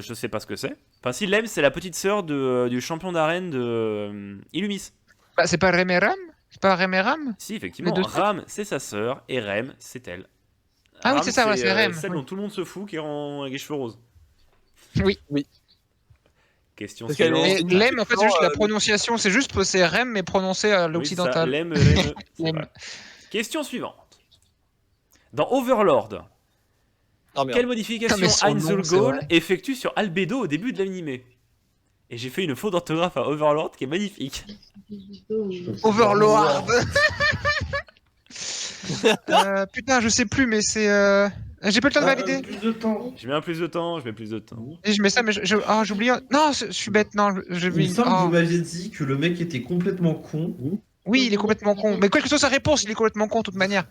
je sais pas ce que c'est. Enfin si, Lem c'est la petite sœur du champion d'arène de Illumis. Bah, c'est pas Remeram? C'est pas Remeram? Si, effectivement, Les deux Ram c'est sa sœur et Rem c'est elle. Ah oui, Ram, c'est ça, ouais, c'est Rem, Celle oui. dont tout le monde se fout qui est avec les cheveux roses. Oui. Oui. Question Parce qu'elle suivante. est- Mais c'est une Lem, en fait, c'est juste la euh, prononciation, c'est juste c'est Rem, mais prononcé à Oui, l'occidental. ça, Lem, Rem, c'est Lem. vrai. Question suivante. Dans Overlord, Ah merde. quelle modification Putain, mais son nom, Heinzul c'est Goal vrai. effectue sur Albedo au début de l'animé? Et j'ai fait une faute d'orthographe à Overlord qui est magnifique. Overlord. Putain, je sais plus, mais c'est... J'ai pas le temps de valider. Plus de temps. Je mets un plus de temps, je mets plus de temps. Et je mets ça, mais ah, j'ai oublié... Non, je suis bête, non, je Il me vais... semble que Ah. vous m'aviez dit que le mec était complètement con. Oui, il est complètement con. Mais quelle que soit sa réponse, il est complètement con de toute manière.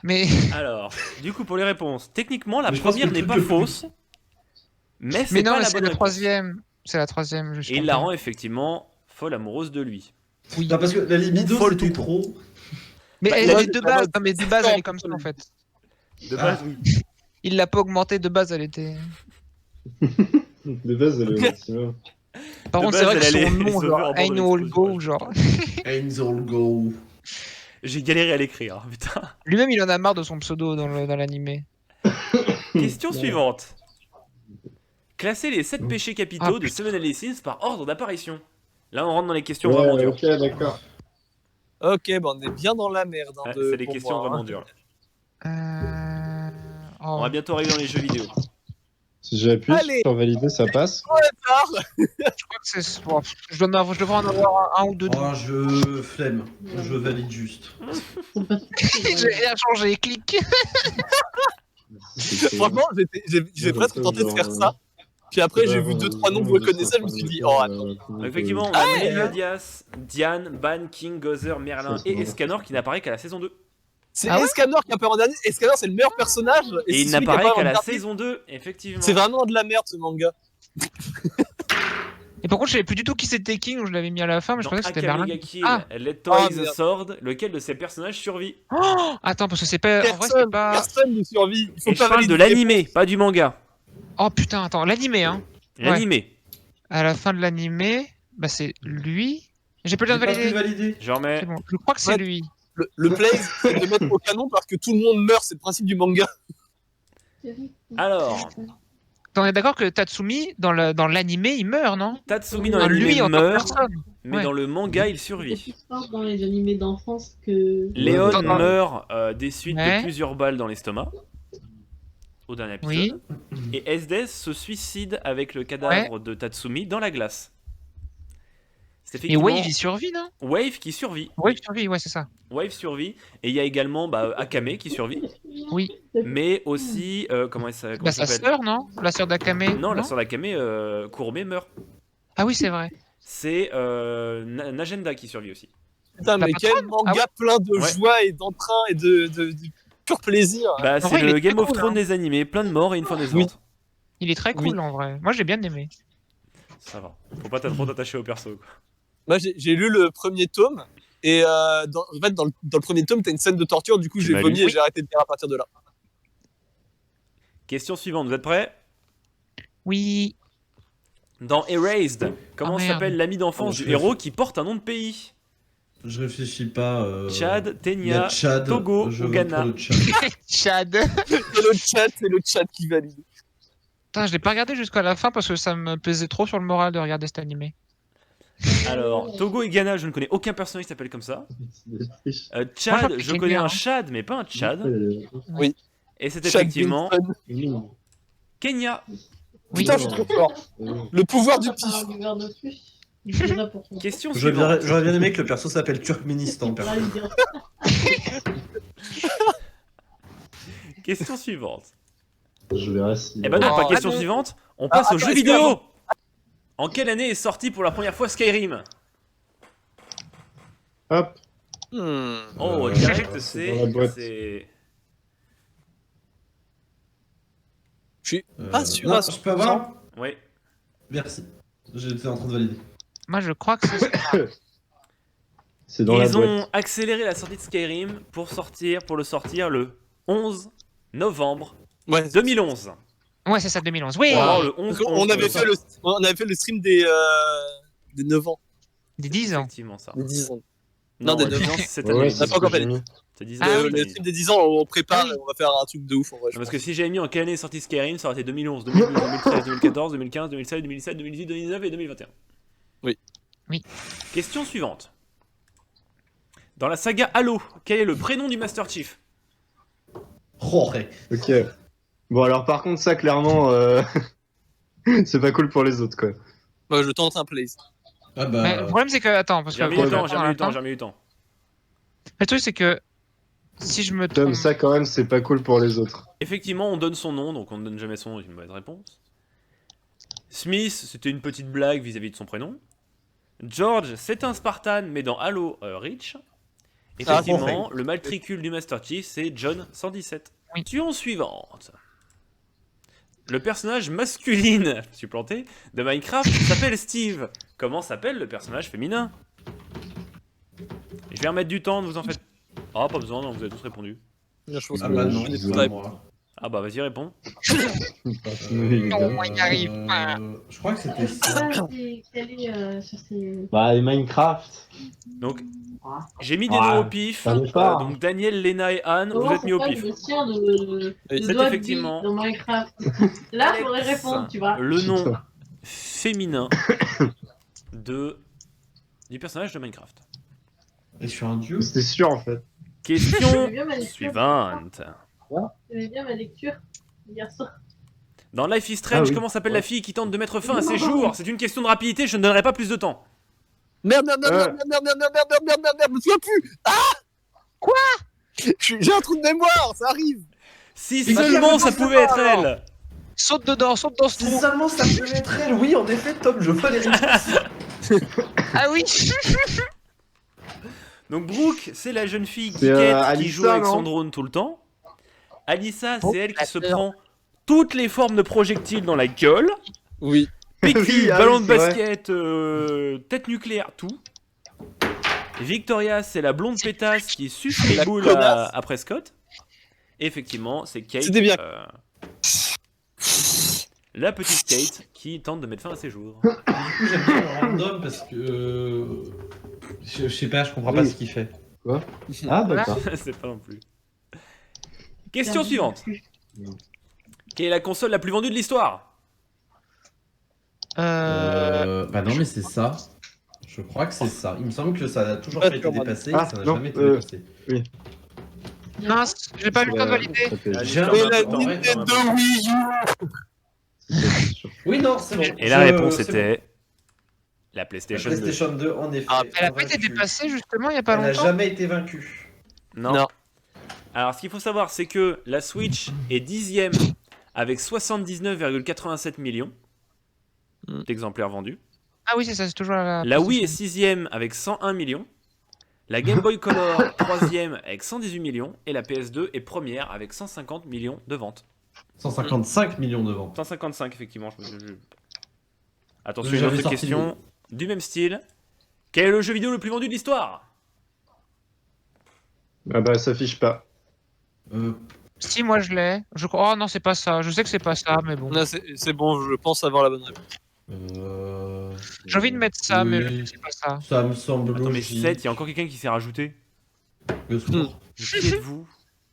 Mais... Alors, du coup, pour les réponses, techniquement, la Mais je pense première que n'est le pas truc le plus- fausse, mais c'est Mais non, pas mais la c'est bonne la réponse. troisième. C'est la troisième, je suis Et il la trompé. rend effectivement folle amoureuse de lui. Oui. Non, parce que la libido Folle c'était tout trop. Mais Bah, elle là, est de c'est base, pas non, mais de base, elle est comme ça, en fait. De Ah. base, oui. Il l'a pas augmenté, de base, elle était... De base, elle est au maximum. Par De contre, c'est base, vrai que elle son allait nom, sauver en genre, bord de I know all l'explosion. go, genre... Angel Go. J'ai galéré à l'écrire, hein, putain. Lui-même, il en a marre de son pseudo dans l'animé. Question suivante. Classez les 7 péchés capitaux de Seven Deadly Sins par ordre d'apparition. Là, on rentre dans les questions Ouais, vraiment dures. ok, d'accord. Ok, bon, on est bien dans la merde. Hein, Ouais, de- c'est des pour questions moi, hein. vraiment dures. Oh. On va bientôt arriver dans les jeux vidéo. Si j'appuie Allez. sur valider, ça passe. Je crois que c'est. Bon, je devrais en avoir un ou deux. Oh, je flemme. Je valide juste. Faut pas- J'ai rien changé, clic. Franchement, j'ai presque tenté de faire ça. Puis après, j'ai vu 2-3 nombres reconnaissables, je me suis dit, oh attends. Donc, effectivement, on a Meliodias, Diane, Ban, King, Gozer, Merlin et Escanor qui n'apparaît qu'à la saison 2. C'est Ah ouais Escanor qui apparaît en dernier. Escanor, c'est le meilleur personnage. Et c'est il celui qui n'apparaît apparaît qu'à en la dernier. saison 2, effectivement. C'est vraiment de la merde ce manga. Et par contre, je savais plus du tout qui c'était King, donc je l'avais mis à la fin, mais je Dans pensais que c'était Merlin. Akamega Kill, Ah. Let Ah, Toys merde. Sword, lequel de ces personnages survit? Oh attends, parce que c'est pas. En vrai, c'était Personne, pas. personne ne survit. Il faut Et je pas parle de valider. l'animé, pas du manga. Oh putain, attends, l'animé, hein. L'animé. À la fin de l'animé, bah c'est lui. J'ai pas le J'ai temps de pas pu valider. valider. Je remets. C'est bon. Je crois que c'est Ouais. lui. Le play, c'est de mettre au canon parce que tout le monde meurt. C'est le principe du manga. Alors, T'en es d'accord que Tatsumi, dans l'animé, il meurt, non? Tatsumi dans Enfin, l'animé lui en tant que meurt, personne. mais Ouais. dans le manga, il C'est survit. plus fort dans les animés d'enfance que. Léon Dans- meurt des suites Ouais. de plusieurs balles dans l'estomac. Au dernier épisode. Et SDS se suicide avec le cadavre de Tatsumi dans la glace. C'est Et effectivement Wave, il survit, non? Wave qui survit. Wave survit, ouais, c'est ça. Wave survit. Et il y a également Akame qui survit. Oui. Mais aussi. Comment Bah, elle sa s'appelle sœur, non? La sœur d'Akame? Non, la sœur d'Akame, Courbet, meurt. Ah oui, c'est vrai. C'est Nagenda qui survit aussi. Putain, La mais quel patronne manga Ah ouais. plein de Ouais. joie et d'entrain et de pur plaisir. Bah, En c'est vrai, il le est Game très of cool, Thrones hein. des animés, plein de morts et une fin des Oui. autres. Il est très cool, en vrai. Moi, j'ai bien aimé. Ça va. Faut pas trop t'attacher au perso, quoi. Moi, j'ai lu le premier tome. Et en fait, dans le premier tome, t'as une scène de torture. Du coup, Tu j'ai l'as vomi lu et j'ai arrêté de lire à partir de là. Question suivante, vous êtes prêts? Oui. Dans Erased, comment Ah, merde. s'appelle l'ami d'enfance Oh, du héros qui porte un nom de pays? Je réfléchis pas. Tchad, Il y a Tenya, Tchad, Togo je ou vote Ghana? pour le Tchad. Chad. C'est le chat qui valide. Putain, je l'ai pas regardé jusqu'à la fin parce que ça me pesait trop sur le moral de regarder cet animé. Alors, Togo et Ghana, je ne connais aucun personnage qui s'appelle comme ça. Moi, Tchad, je je crois connais qu'il y a un un. Chad, mais pas un Tchad. Oui. Et c'est Chad effectivement Benson. Kenya. Oui. Putain, je suis trop fort. Le pouvoir du pif. Un verre de plus. Il est là pour toi. Question J'aurais suivante. bien aimé que le perso s'appelle Turkménistan. perso. Là, il dit- Question suivante. Je verrai si. Eh ben non, Oh, pas question ah non. suivante. On passe Ah, aux attends, jeux est-ce que vidéo. avant- En quelle année est sorti pour la première fois Skyrim? Hop. Oh, Euh, direct, dans la c'est. boîte. c'est- Je suis pas sûr à Non, je peux avoir? Ouais. Merci. J'étais en train de valider. Moi, je crois que c'est. C'est dans la Ils boîte. ont accéléré la sortie de Skyrim pour le sortir le 11 novembre Ouais, 2011. Ouais, c'est ça, 2011. Oui. Vraiment le Parce 11 qu'on 11, avait fait le stream des 9 ans. Des 10 ans. Effectivement, ça. Des 10 ans. Non, Non, des ouais, 9 ans. c'est cette Ouais, année. c'est pas ce encore que j'ai validé. mis. C'est 10 Ah ans. oui. Le stream des 10 ans, on prépare Ah oui. et on va faire un truc de ouf en vrai. je Parce pense. que si j'avais mis en quelle année est sorti Skyrim, ça aurait été 2011, 2012, 2013, 2014, 2015, 2016, 2017, 2018, 2019 et 2021. Oui. Oui. Question suivante. Dans la saga Halo, quel est le prénom du Master Chief? Jorge. Ok. Bon, alors par contre, ça, clairement, c'est pas cool pour les autres, quoi. Bah, je tente un place. Ah Mais le bah. problème, c'est que. Attends, parce J'ai que. remis du ouais, temps, attends, j'ai remis du temps, attends. j'ai remis du temps. Le truc, c'est que. Si je me Comme trompe. ça, quand même, c'est pas cool pour les autres. Effectivement, on donne son nom, donc on ne donne jamais son nom, c'est une mauvaise réponse. Smith, c'était une petite blague vis-à-vis de son prénom. George, c'est un Spartan, mais dans Halo Reach. Effectivement, le matricule du Master Chief, c'est John 117. Oui. Question suivante. Le personnage masculine, je suis planté, de Minecraft s'appelle Steve. Comment s'appelle le personnage féminin? Je vais remettre du temps, ne vous en faites. Ah, pas besoin, non, vous avez tous répondu. Je pense Ah que bah non, je l'ai c'est tout pas rép- moi. Ah bah vas-y, réponds. Non, il n'y arrive pas. Je crois que c'était Ouais, ça. c'est calé sur ces. Bah, et Minecraft. Donc, j'ai mis des Ouais, noms au pif. ça n'est pas. Donc Daniel, Léna et Anne, vous êtes mis au pif. Le sien de Oui, de c'est doigt de effectivement- bille dans Minecraft. Là, faudrait Alex, répondre, tu vois. Le nom Putain. féminin du personnage de Minecraft. Et je suis un dieu. C'était sûr en fait. Question J'aimais bien ma lecture. suivante. J'aimais bien ma lecture, les garçons. Dans Life is Strange, Ah oui. comment s'appelle la fille qui tente de mettre fin à ses jours? C'est une question de rapidité, je ne donnerai pas plus de temps. Merde, merde, merde, Ouais. merde, merde, merde, merde, merde, merde, merde, merde, je me souviens plus. J'ai un trou de mémoire, ça arrive. Si Mais seulement qui ça a pouvait fait être ça, alors elle. Saute dedans, saute dans ce Si trou. seulement ça pouvait être elle, oui, en effet, Tom, je vois les réponses. Ah oui. Donc Brooke, c'est la jeune fille C'est, Geekette qui Alissa, joue avec non son drone tout le temps. Alissa, Oh, c'est elle qui se la peur. prend toutes les formes de projectiles dans la gueule. Oui. PQ, Oui, ah ballon oui, de c'est vrai. basket, tête nucléaire, tout. Victoria, c'est la blonde pétasse qui suce les La boules connasse. à Prescott. Et effectivement, c'est Kate, C'était bien. la petite Kate, qui tente de mettre fin à ses jours. Du coup, j'aime bien le random parce que. Je sais pas, je comprends pas Oui. ce qu'il fait. Ah, d'accord. C'est pas non plus. Question suivante. Quelle est la console la plus vendue de l'histoire? Bah non, mais c'est ça. Je crois que c'est ça. Il me semble que ça n'a toujours pas été dépassé et Ah, ça n'a non, jamais été euh, dépassé. Mince, j'ai pas eu le temps de valider. J'ai un Mais doute, la en vrai, Nintendo quand même. Wii U. Oui, non, c'est bon. Et la réponse c'est était la bon. La PlayStation 2. PlayStation 2, en effet. Ah, Elle a pas été invaincue. dépassée justement il y a pas Elle n'a longtemps. jamais été vaincue. Non. Non. Alors, ce qu'il faut savoir, c'est que la Switch est 10e avec 79,87 millions d'exemplaires vendus. Ah oui, c'est ça, c'est toujours La Wii est 6e avec 101 millions. La Game Boy Color 3e avec 118 millions. Et la PS2 est première avec 150 millions de ventes. 155 millions de ventes. 155, effectivement. Attention, Oui, une j'avais autre sorti question du même style. Quel est le jeu vidéo le plus vendu de l'histoire? Ah bah, ça affiche pas. Si, moi je l'ai. Je crois. Oh non, c'est pas ça. Je sais que c'est pas ça, mais bon. Non, c'est bon, je pense avoir la bonne réponse. J'ai envie de mettre ça, mais oui. c'est pas ça. Ça me semble Attends, mais logique. 7, il y a encore quelqu'un qui s'est rajouté. Le secours. Mais qui êtes-vous?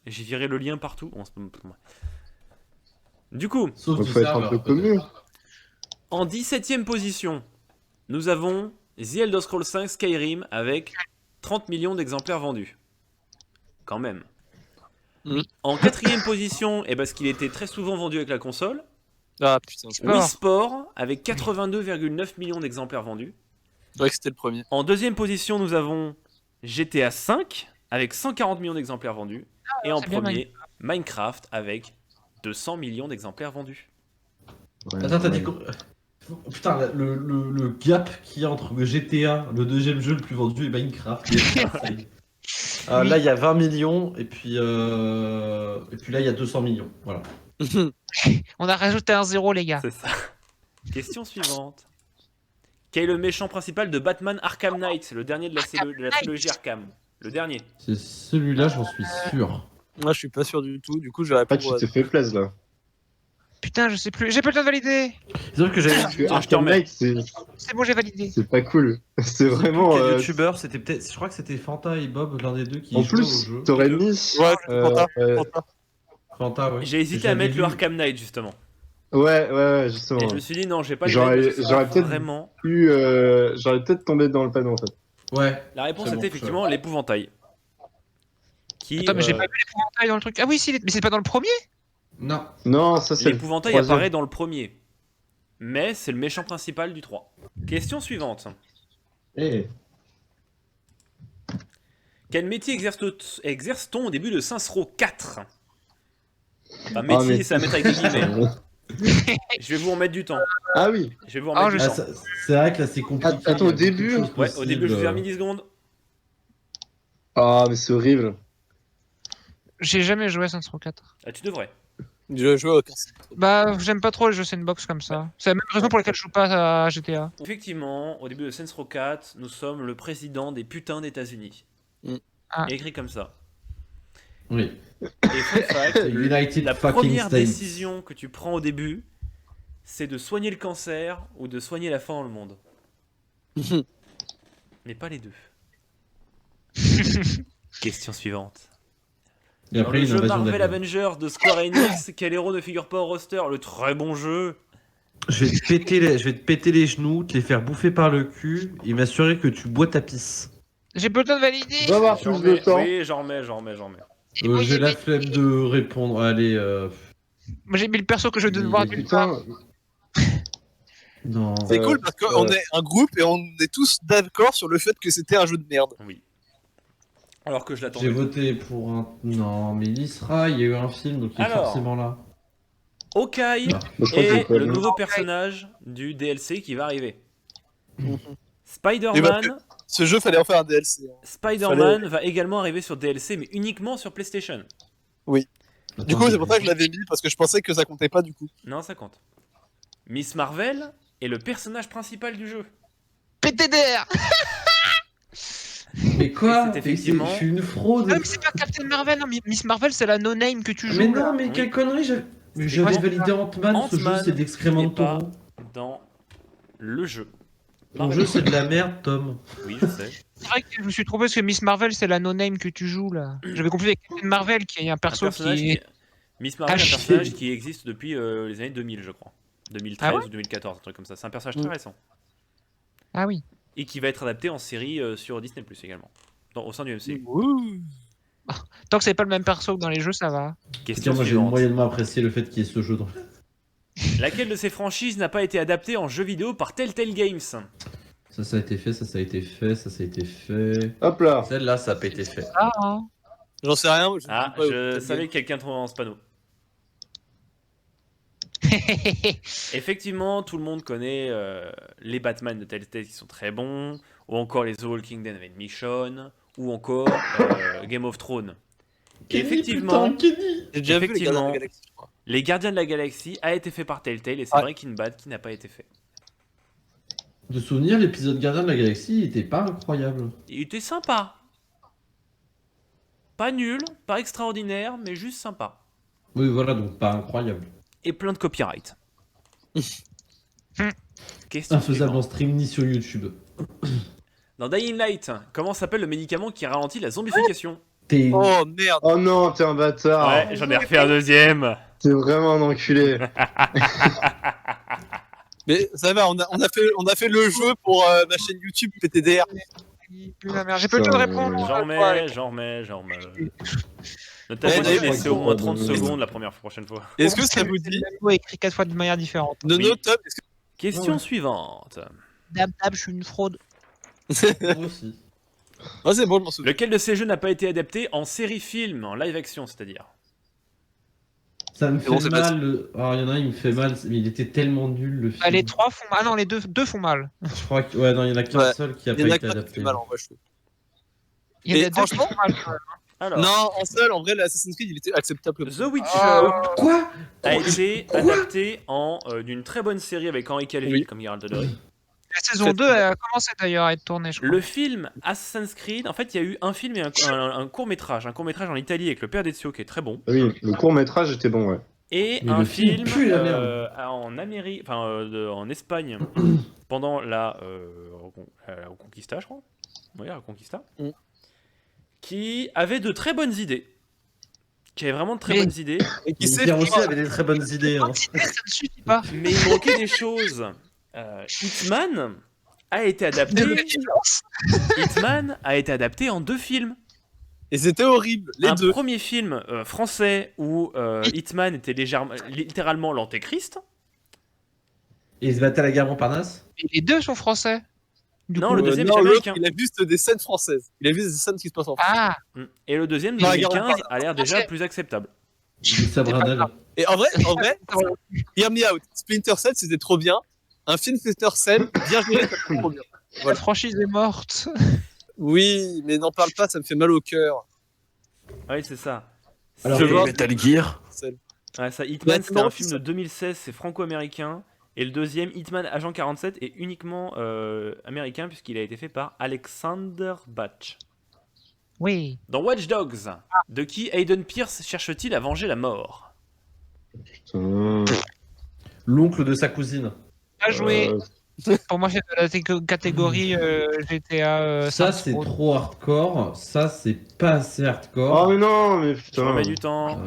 J'ai viré le lien partout. Bon, c'est pas- Du coup, Sauf Il du faut être un serveur, peu peut-être. commun. en 17e position, nous avons The Elder Scrolls 5 Skyrim avec 30 millions d'exemplaires vendus. Quand même. Mm. En 4e position, et parce qu'il était très souvent vendu avec la console, Ah putain, c'est Sport. Wii Sport avec 82,9 millions d'exemplaires vendus. vrai que c'était le premier. En 2e position, nous avons GTA 5 avec 140 millions d'exemplaires vendus. Et en c'est bien premier, Minecraft avec 200 millions d'exemplaires vendus. Ouais, Attends, t'as dit ouais. quoi? Putain, le gap qu'il y a entre le GTA, le deuxième jeu le plus vendu, et Minecraft. Là, il y a 20 millions, et puis là, il y a 200 millions. Voilà. On a rajouté un zéro, les gars. C'est ça. Question suivante. Quel est le méchant principal de Batman Arkham Knight, le dernier de la trilogie Arkham? Le dernier. C'est celui-là, j'en suis sûr. Moi, je suis pas sûr du tout. Du coup, je vais Ah, répondre. tu t'es fait plaisir là. Putain, je sais plus. J'ai pas le temps de valider. Sauf que j'avais Parce que je te Arkham remets. Knight, C'est bon, j'ai validé. c'est pas cool. C'est vraiment. Quel youtubeur, c'était peut-être. Je crois que c'était Fanta et Bob, l'un des deux qui En jouaient au plus, jeu. t'aurais mis. Ouais, Fanta, euh, Fanta. Fanta, ouais. J'ai hésité à mettre le Arkham Knight justement. Ouais, justement. Et je me suis dit non, j'ai pas les J'aurais- mettre parce que j'aurais c'est peut-être- vraiment. J'aurais peut-être tombé dans le panneau en fait. Ouais. La réponse C'est était bon, effectivement l'épouvantail. Qui, Attends, mais j'ai pas vu l'épouvantail dans le truc. Ah oui, si, mais c'est pas dans le premier. Non. Non, ça c'est. le l'épouvantail troisième. apparaît dans le premier. Mais c'est le méchant principal du 3. Question suivante. Eh. Quel métier exerce-t-on au début de Saints Row 4? Enfin, métier, mais- c'est à mettre avec des guillemets. Je vais vous remettre du temps. Ah oui. Je vais vous remettre Ah, du Ah, temps. c'est vrai que là, c'est compliqué. Attends, il y a au beaucoup de début- choses Ouais, au début, je vous ai remis possibles. 10 secondes. Ah, mais c'est horrible. J'ai jamais joué à Saints Row 4. Ah, tu devrais. Je joue au Cancer. Bah, j'aime pas trop les jeux sandbox comme ça. C'est la même raison pour laquelle je joue pas à GTA. Effectivement, au début de Saints Row 4, nous sommes le président des putains d'États-Unis. Mm. Ah. Écrit comme ça. Oui. Et fun fact, United la fucking première States. décision que tu prends au début, c'est de soigner le cancer ou de soigner la faim dans le monde. Mais pas les deux. Question suivante. Et Dans après, le une jeu invasion Marvel d'avions. Avengers de Square Enix, quel héros ne figure pas au roster? Le très bon jeu. Je vais te péter les genoux, te les faire bouffer par le cul et m'assurer que tu bois ta pisse. J'ai besoin de valider. Va avoir J'en plus de mets- temps. Oui, j'en mets. J'ai la flemme de répondre. Allez, Moi j'ai mis le perso que je dois voir nulle part. Putain, non. C'est cool parce qu'on est un groupe et on est tous d'accord sur le fait que c'était un jeu de merde. Oui. Alors que je J'ai l'attendais. voté pour un. Non, mais l'Isra, il y a eu un film, donc il est Alors. forcément là. Hawkeye Non. moi, je crois que est j'ai pas le vu. nouveau personnage du DLC qui va arriver. Et Spider-Man, Ce jeu, fallait en faire un DLC. Spider-Man va également arriver sur DLC, mais uniquement sur PlayStation. Du coup, c'est pour ça que je l'avais mis parce que je pensais que ça comptait pas du coup. Non, ça compte. Miss Marvel est le personnage principal du jeu. PTDR. Mais quoi? C'est effectivement- Je suis une fraude. Non, mais c'est pas Captain Marvel, non, Miss Marvel c'est la no-name que tu joues. Mais là. non, mais Oui. quelle connerie! quoi, J'avais ça validé Ant-Man, ce jeu Ant-Man c'est d'excréments de n'est pas taureau. dans le jeu. Ton jeu c'est de la merde, Tom. Oui, je sais. C'est vrai que je me suis trompé parce que Miss Marvel c'est la no-name que tu joues là. J'avais compris avec Captain Marvel qui est un Un perso personnage qui est. Miss Marvel est un Haché. personnage qui existe depuis les années 2000, je crois. 2013 Ah ouais ou 2014, un truc comme ça. C'est un personnage très récent. Ah oui. Et qui va être adapté en série sur Disney Plus également. Au sein du MCU. Tant que c'est pas le même perso que dans les jeux, ça va. Question Moi j'ai suivante. moyennement apprécié le fait qu'il y ait ce jeu dans. Laquelle de ces franchises n'a pas été adaptée en jeu vidéo par Telltale Games? Ça a été fait, ça a été fait, ça a été fait. Hop là. Celle-là, ça a pas été fait. Ah, hein. J'en sais rien. Ah, je savais que quelqu'un trouverait en ce panneau. Effectivement, tout le monde connaît les Batman de Telltale qui sont très bons, ou encore les The Walking Dead avec Michonne, ou encore Game of Thrones. Et effectivement, J'ai déjà vu les Gardiens de effectivement, la Galaxie, je crois. les Gardiens de la Galaxie a été fait par Telltale, et c'est Ouais. Breaking Bad qui n'a pas été fait. De souvenir, l'épisode Gardien de la Galaxie il était pas incroyable. Il était sympa. Pas nul, pas extraordinaire, mais juste sympa. Oui, voilà, donc pas incroyable. Et plein de copyright. Question Infaisable en suivante. stream ni sur YouTube. Dans Dying Light, comment s'appelle le médicament qui ralentit la zombification? T'es. Oh merde. Oh non, t'es un bâtard. Ouais, j'en ai refait un deuxième. T'es vraiment un enculé. Mais ça va, on a fait le jeu pour ma chaîne YouTube PTDR. Putain, merde, j'ai pas le temps de répondre. J'en remets. Ne t'as Ouais, pas Dave, laissé au moins ouais, 30 ouais. secondes la prochaine fois. Est-ce que ça vous dit Le mot est écrit 4 fois de manière différente. Nono, Oui. Top, est-ce Question suivante. Dab, dab, je suis une fraude. que. Moi aussi. Ah, c'est bon, je m'en souviens. Lequel de ces jeux n'a pas été adapté en série-film, en live-action, c'est-à-dire? Ça me C'est bon, fait c'est mal. Alors, il y en a un, il me fait mal, mais il était tellement nul le film. Ah, les 3 font. Ah non, les deux font mal. Je crois que. Ouais, non, il y en a qu'un Ouais. seul qui a Il y en pas a été qui fait adapté. mal en vrai, je trouve. Il y en a Et deux qui franchement- font mal. quand même. Alors, Non, en seul, en vrai, l'Assassin's Creed, il était acceptable. The Witcher Ah. Quoi? a été adapté en d'une très bonne série avec Henry Cavill Oui. comme Geralt de Rivia. La saison 2 a commencé d'ailleurs à être tournée, je crois. Le film Assassin's Creed, en fait, il y a eu un film et un court-métrage. Un court-métrage en Italie avec le père d'Ezio qui est très bon. Oui, le court métrage était bon, ouais. Et Mais un le film film pue la merde. en Amérique, en Espagne pendant la Reconquista, je crois. Oui, la Reconquista. Mm. Qui avait de très bonnes idées. Qui avait vraiment de très Mais- bonnes idées. Et qui sait Pierre aussi avait des très bonnes idées. Hein. Ça ne suffit pas. Mais il manquait des choses. Hitman a été adapté. Hitman a été adapté en 2 films. Et c'était horrible, les Un deux. premier film français où Hitman était littéralement l'antéchrist. Et il se battait à la gare Montparnasse. Et les deux sont français. Du Non, coup, le deuxième non, est l'autre, américain. il a juste des scènes françaises. Il a vu des scènes qui se passent en France. Ah, Et le deuxième, Dans la guerre 2015, a l'air déjà français. plus acceptable. Du Sabranel. Et en vrai, hear me out. Splinter Cell, c'était trop bien. Un film Splinter Cell, bien géré, c'était trop bien. la franchise est morte. Oui, mais n'en parle pas, ça me fait mal au cœur. Oui, c'est ça. Alors, Je que vois- Metal Gear. Cell. Ouais, ça, Hitman, Mais c'était non, un film ça- de 2016, c'est franco-américain. Et le deuxième, Hitman Agent 47, est uniquement américain puisqu'il a été fait par Alexander Batch. Oui. Dans Watch Dogs, de qui Aiden Pierce cherche-t-il à venger la mort? Putain. L'oncle de sa cousine. Bien joué. Euh, Pour moi, c'est de la catégorie GTA. Ça, Saints c'est Row. trop hardcore. Ça, c'est pas assez Oh hardcore. mais non, mais Je putain. remets du temps.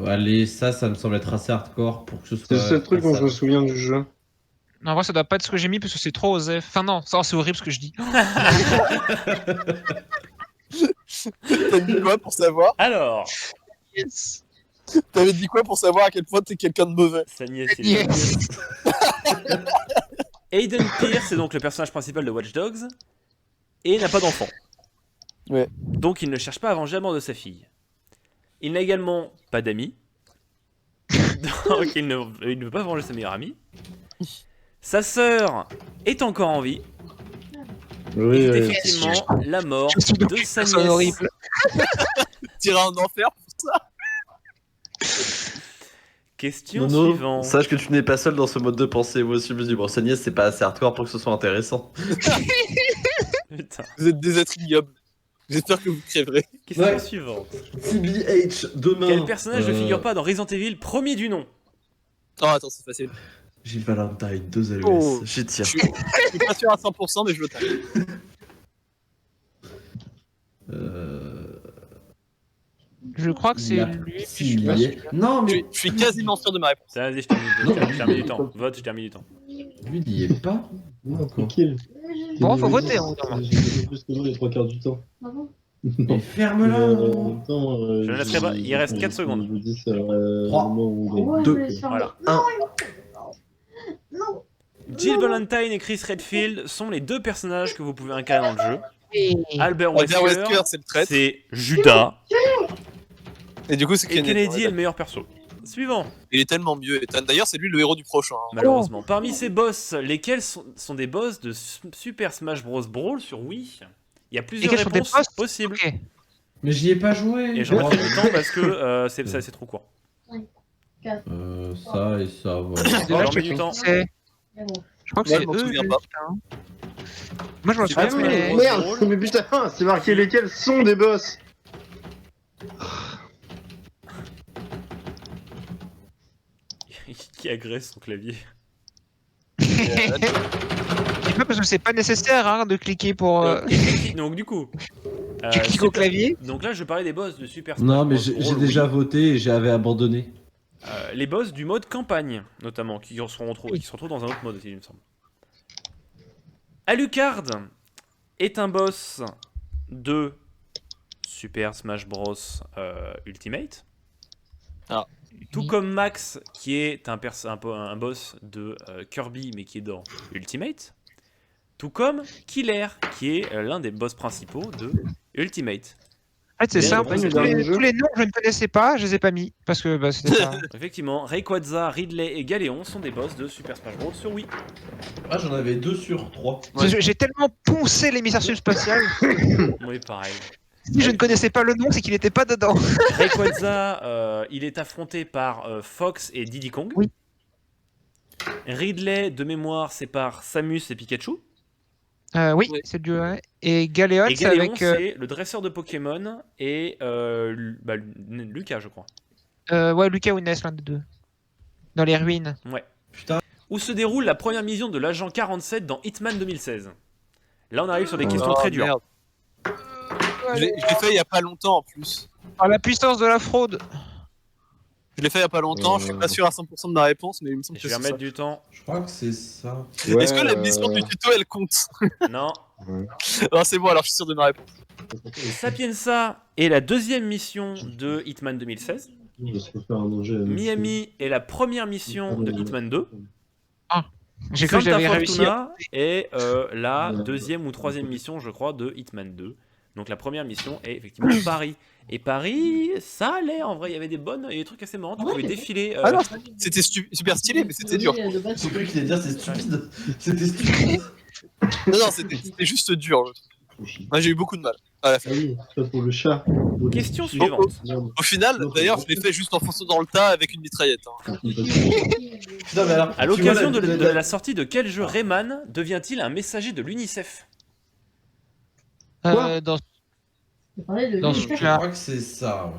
Allez, ça me semble être assez hardcore pour que ce soit. C'est le seul truc dont je me passable. souviens du jeu. En vrai, ça doit pas être ce que j'ai mis parce que c'est trop osé. Enfin, non, ça, c'est horrible ce que je dis. T'as dit quoi pour savoir? Alors, Yes. T'avais dit quoi pour savoir à quel point t'es quelqu'un de mauvais? sa nièce, c'est Yes. Aiden Pierce est donc le personnage principal de Watch Dogs et n'a pas d'enfant. Ouais. Donc il ne cherche pas à venger la mort de sa fille. Il n'a également pas d'amis. Donc il ne veut pas venger sa meilleure amie. Sa sœur est encore en vie. Oui, Et oui. effectivement la mort Je suis donc de une sa personne nièce. horrible. T'iras en enfer. Question Nono, suivante. sache que tu n'es pas seul dans ce mode de pensée. Moi aussi, je me dis, bon, sa nièce, c'est pas assez hardcore pour que ce soit intéressant. Putain. Vous êtes des êtres ignobles. J'espère que vous crèverez. Question Ouais. suivante. TBH, demain. Quel personnage ne figure pas dans Resident Evil premier du nom? Oh, attends, c'est facile. Gilles Valentine, 2 LES. Oh. J'y tiens. Je suis pas sûr à 100%, mais je le tape. Je crois que c'est La lui. Simier. Non, mais Je suis quasiment sûr de ma réponse. Ça, vas-y, je termine du temps. Vote, je termine du temps. lui, il y est pas. Non, tranquille. Bon, faut voter, hein, J'ai plus que nous les 3 quarts du temps. Mais ferme-la. En même temps, Je ne laisserai pas, il reste 4 secondes. Je vous dis, c'est le 3, moment où Ouais, deux, mais ça- voilà. Non, non. Jill Valentine et Chris Redfield sont les deux personnages que vous pouvez incarner dans le jeu. Albert Albert Wesker, Wesker, c'est le traître. c'est Judas. Et du coup, c'est Et Kennedy est le meilleur perso. Suivant, Il est tellement mieux, Ethan. D'ailleurs, c'est lui le héros du prochain. hein. malheureusement. Parmi ces boss, lesquels sont des boss de Super Smash Bros. Brawl sur Wii? Il y a plusieurs quels sont des réponses boss possibles. Ok. Mais j'y ai pas joué. Et j'en ai fait du temps parce que c'est trop court. Ça et ça, voilà. Déjà, j'en je mets sais du temps. qui c'est. Je crois que Moi, c'est je m'en eux. souviens lui, pas. putain. Moi, je m'en C'est souviens, pas mais. Smash Bros. Merde, Brawl. mais putain, c'est marqué lesquels sont des boss. Qui agresse son clavier? Je dis pas parce que c'est pas nécessaire hein, de cliquer pour. Donc du coup, Tu cliques au clavier. donc là je parlais des boss de Super Smash Non, mais Bros. j'ai Brawl déjà Wii. voté et j'avais abandonné. Les boss du mode campagne, notamment, qui se retrouvent dans un autre mode aussi, il me semble. Alucard est un boss de Super Smash Bros Ultimate. Ah. Tout comme Max, qui est un boss de Kirby, mais qui est dans Ultimate. Tout comme Killer, qui est l'un des boss principaux de Ultimate. En fait, c'est Bien, simple. bon, c'est tous, le les, jeu. tous les noms que je ne connaissais pas, je les ai pas mis. Parce que bah, c'était pas. Effectivement, Rayquaza, Ridley et Galéon sont des boss de Super Smash Bros sur Wii. Ah, j'en avais 2 sur 3. Parce que j'ai tellement poncé l'émissaire subspatial. Oui, pareil. Si je ne connaissais pas le nom, c'est qu'il n'était pas dedans. Rayquaza, il est affronté par Fox et Diddy Kong. Oui. Ridley, de mémoire, c'est par Samus et Pikachu. Oui, Oui. c'est du. Ouais. Et Galéon, Et c'est Galéon, avec. c'est le dresseur de Pokémon et Lucas, je crois. Ouais, Lucas ou Ness, l'un des deux. Dans les ruines. Ouais. Putain. Où se déroule la première mission de l'agent 47 dans Hitman 2016. Là, on arrive sur des questions Oh, très dures. merde. Je l'ai fait il y a pas longtemps en plus. Ah, la puissance de la fraude. Je l'ai fait il y a pas longtemps, je suis pas sûr à 100% de ma réponse, mais il me semble Je que vais c'est remettre ça. du temps. Je crois que c'est ça. Est-ce que la mission du tuto elle compte? Non. Ah, c'est bon, alors je suis sûr de ma réponse. Sapienza est la deuxième mission de Hitman 2016. Je vais se faire un danger. Miami est la première mission de Hitman 2. J'ai cru que Santa j'avais réussi. Fortuna est la deuxième ou troisième mission, je crois, de Hitman 2. Donc la première mission est effectivement Paris. Et Paris, ça allait en vrai, il y avait des trucs assez marrants, tu pouvais défiler. Ah non, c'était super stylé, mais c'était dur. J'ai cru qu'il allait dire c'est stupide. C'était stupide. Non, non, c'était juste dur. Ouais, j'ai eu beaucoup de mal à la fin. Ah oui, ça pour le chat. Question suivante. Au final, d'ailleurs, je l'ai fait juste en fonçant dans le tas avec une mitraillette. hein. Putain, mais alors, À tu l'occasion vois, de la sortie de quel jeu Rayman devient-il un messager de l'UNICEF? Dans... On parlait de Dans lui, ce il Je cas- crois que c'est ça. Ouais.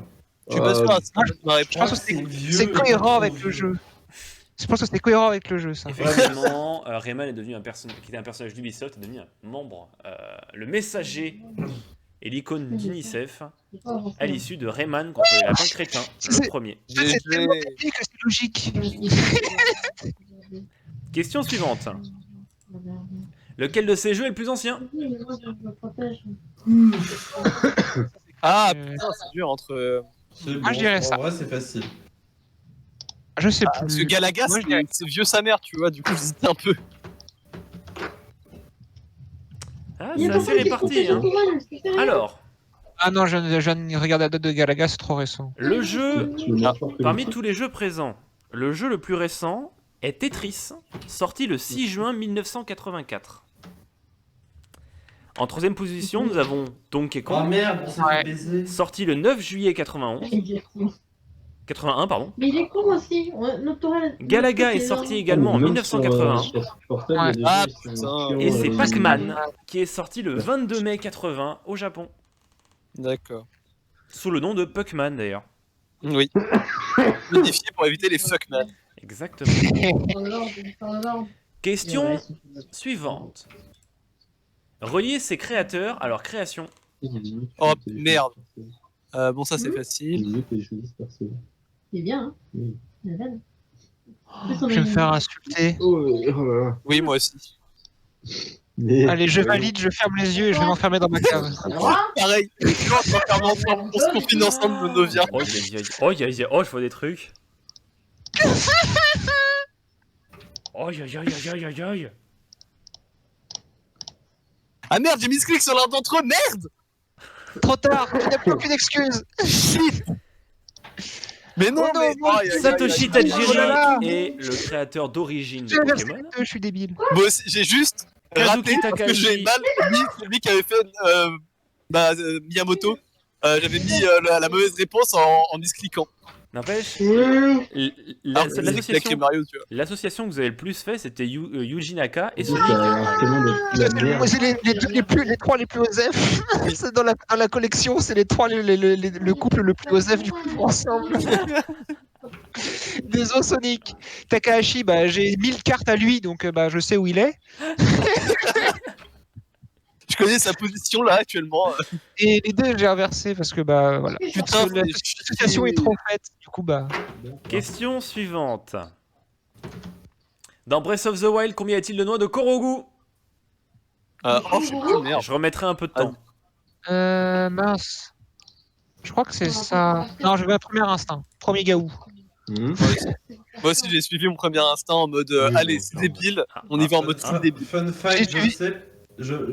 Je suis pas sûr à ça, ma Je réponse. pense que c'est cohérent avec le jeu. Je pense que c'était cohérent avec le jeu, ça. Effectivement, Rayman est devenu qui était un personnage d'Ubisoft, est devenu un membre, le messager et l'icône d'UNICEF à l'issue de Rayman contre les lapins crétins, le C'est- premier. C'est tellement compliqué que c'est logique. Question suivante. Lequel de ces jeux est le plus ancien? Ah Euh, putain, c'est dur entre. C'est Moi, je dirais ça. En vrai, c'est facile. Je sais Parce que plus. Galaga, Moi, je dirais- c'est vieux sa mère, tu vois, du coup j'hésitais un peu. Ah, c'est assez réparti. Hein. Alors, Ah non, je viens de regarder la date de Galaga, c'est trop récent. le jeu, Tu veux moins fort que parmi lui. tous les jeux présents, le jeu le plus récent est Tetris, sorti le 6 juin 1984. En troisième position, nous avons Donkey Oh Kong, merde, on s'est Ouais. fait baiser. sorti le 9 juillet 81, pardon. Mais il est con aussi. Galaga est sorti également en Même 1981. sur portable, il y Ouais. a des Ah, jeux qui putain. sont chiants, Et c'est ils- Pac-Man qui est sorti le 22 mai 80 au Japon. D'accord. Sous le nom de Puckman d'ailleurs. Oui. Modifié pour éviter les fuckman. Exactement. Question. Question suivante. Relier ses créateurs à leur création. Oh, merde. Bon, ça c'est facile. Il disait que les choisissent perso. C'est bien, hein. Oui. La vanne. Je vais me faire insulter. Oh là là. Oui, moi aussi. Mais- Allez, je valide, je ferme les yeux et je vais m'enfermer dans ma cave. Pareil. Quand on s'enferme ensemble, on se confine ensemble de nos vies. Oh, je vois des trucs. Oh, aïe. Ah merde, j'ai mis ce clic sur l'un d'entre eux, merde. Trop tard, il n'y a plus aucune excuse. Mais non, Oh non, mais. non, Aïe, aïe, aïe, Satoshi aïe. Oh là là. Tajiri est le créateur d'origine de J'ai inversé Pokémon. les deux, je suis débile. Moi aussi, j'ai juste Kazuki raté parce que Takahashi. j'ai mal mis celui qui avait fait Miyamoto. J'avais mis la mauvaise réponse en miscliquant. N'empêche, Alors que l'association c'est avec Mario, tu vois. l'association que vous avez le plus fait, c'était Yuji Naka et Donc, Sonic. tellement de la merde. Moi, c'est les trois les plus OSEF. C'est dans la collection, c'est les trois le couple le plus OSEF du coup ensemble. Désolé Sonic. Takahashi, bah j'ai 1000 cartes à lui, donc bah je sais où il est. Je connais sa position là actuellement. Et les deux j'ai inversé parce que bah voilà. Putain, Parce que l'association est trop faite, du coup bah. Question suivante. Dans Breath of the Wild, combien y a-t-il de noix de Korogu? Oh, je sais plus, merde. Je remettrai un peu de temps. Mince. Je crois que c'est ça. Non, je vais à premier instinct. Premier gaou. Hmm. Moi aussi, j'ai suivi mon premier instinct en mode Oui, allez, bon, c'est ça, débile, on y va en mode Ah, full débile. Fun fact, J'ai je le suivi. sais.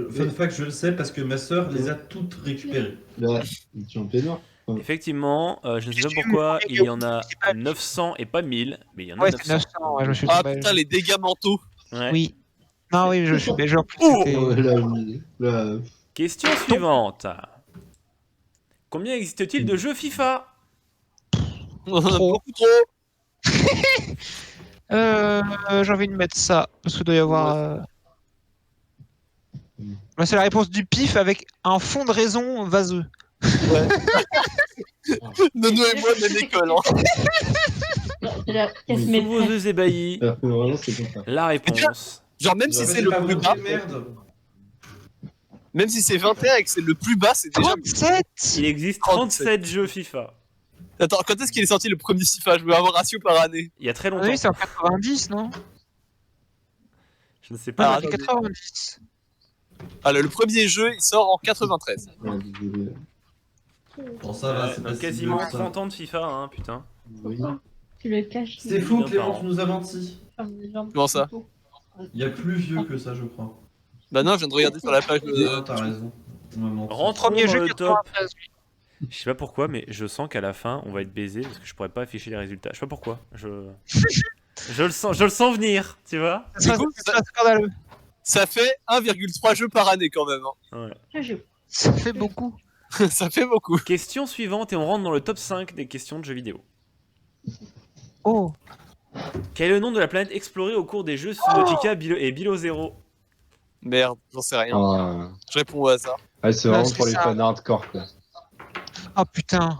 Fun fact, je le sais parce que ma sœur les a toutes récupérées. Là, tu es en peinard. Effectivement, je ne sais pas J'ai eu pourquoi mon il premier y en a c'est pas- 900 et pas 1000, mais il y en a Ouais, c'est 900. 900. Ouais, je me suis Ah trompé. putain, les dégâts mentaux. Ouais. Oui. Non, oui, je suis genre. Oh Là, oui. Là, Question suivante. Combien existe-t-il de jeux FIFA? On en a Trop. beaucoup trop. J'ai envie de mettre ça parce qu'il doit y avoir. Bah, c'est la réponse du pif avec un fond de raison vaseux. Nono et moi, même école. Hein. C'est la casse Sous maîtresse. vos yeux ébahis, alors que vraiment, c'est comme ça. la réponse. Genre, même si J'aurais c'est le pas plus voté, bas, merde. même si c'est 21 et que c'est le plus bas, c'est déjà. 37 Il existe 37 jeux FIFA. Attends, quand est-ce qu'il est sorti le premier FIFA? Je veux avoir un ratio par année. Il y a très Ah longtemps. oui, c'est en 90, non? Je ne sais Ah, pas. attendez. 90. Ah, le premier jeu, il sort en 93. Ouais, désolé. Bon, ça va, c'est Donc pas si quasiment vieux que ça. 30 ans de FIFA, hein, putain. Oui. Tu le caches. C'est fou, Bien Clément, par tu nous as menti. Comment ça? Il y a plus vieux que ça, je crois. Bah non, je viens de regarder sur la page de. Ah, t'as raison. On m'a menti. Rentrons Premier dans jeu le top. 93. Je sais pas pourquoi, mais je sens qu'à la fin, on va être baisé parce que je pourrais pas afficher les résultats. Je sais pas pourquoi. Je le sens venir, tu vois. Ça, coup, c'est scandaleux. Ça fait 1,3 jeux par année quand même. Ouais. Ça fait beaucoup. Hein. Ça fait beaucoup. Question suivante et on rentre dans le top 5 des questions de jeux vidéo. Oh. Quel est le nom de la planète explorée au cours des jeux Subnautica et Below Zero? Merde, j'en sais rien. Ah, Je réponds au hasard. ouais, c'est vraiment c'est pour les ça. fans hardcore, quoi. Ah putain.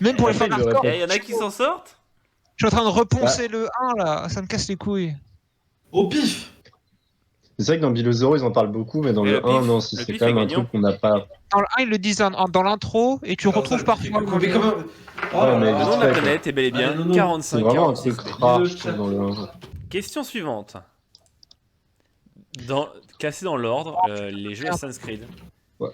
Même pour les Après, fans il le hardcore, Il y en a qui s'en sortent. je suis en train de reponcer le 1 là, ça me casse les couilles. Au pif. C'est vrai que dans Below Zero, ils en parlent beaucoup, mais dans Et le le 1, pif, non, si le c'est pif quand même est un gagnant. truc qu'on n'a pas. Dans le 1, ils le disent dans l'intro et tu retrouves parfois. Mais quand même. Oh Ouais, là mais là. Le nom de la Ouais, planète est bel et bien Allez, Nono. 45 C'est vraiment un 46 truc B. rare, Le je trouve, chat. dans le 1. Question suivante. Classé dans l'ordre, les jeux Assassin's Creed.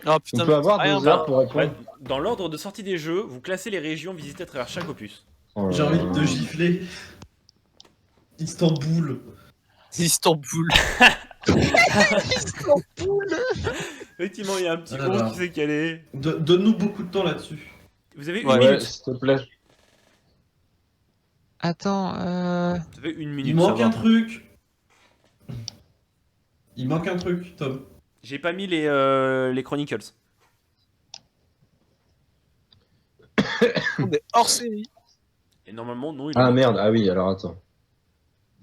Ah putain, On peut avoir rien, 2 heures bah. pour Ouais, répondre. dans l'ordre de sortie des jeux, vous classez les régions visitées à travers chaque opus. Oh là J'ai envie là. de te gifler. Istanbul. Istanbul. Effectivement, il y a un petit Ah là con là. qui s'est calé. Donne-nous beaucoup de temps là-dessus. Vous avez une Ouais, Ouais, minute. s'il te plaît. Attends, Vous avez une Il minute, manque ça un va. truc. Il manque un truc, Tom. J'ai pas mis les Chronicles. On est hors série. Et normalement, non, il Ah en manque. merde, ah oui, alors attends.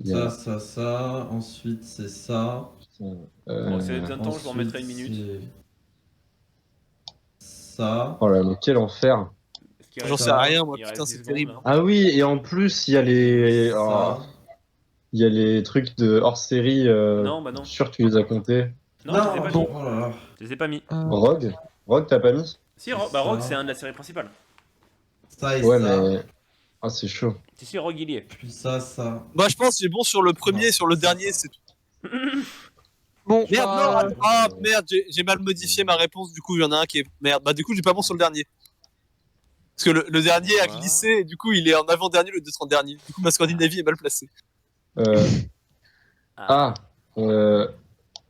Il y a- Ça. Ensuite, c'est ça. Bon, c'est un temps, je vous en mettrai une Ensuite, minute. c'est Ça. Oh là, mais quel enfer. Parce qu'il J'en reste- sais rien, moi, il putain, reste c'est 10 terrible. secondes, là. Ah oui, et en plus, il y a les. oh, Ça. il y a les trucs de hors série. Non, bah non. Je suis sûr que tu les as comptés. Non, je les ai pas mis. Oh là là. Je les ai pas mis. Rogue Rogue, t'as pas mis? Si, Rogue, c'est un de la série principale. Ça et Ouais, ça. mais. Ah, c'est chaud. Si, Rogue, il y est. Puis ça. Moi, je pense que j'ai bon sur le premier, sur le dernier, c'est tout. bon, Merde, non, attends, ah merde, j'ai mal modifié ma réponse, du coup, il y en a un qui est. Merde, bah, du coup, j'ai pas bon sur le dernier. Parce que le dernier a glissé, et du coup, il est en avant-dernier, le 230 dernier. Du coup, ma Scandinavie est mal placée. Ah.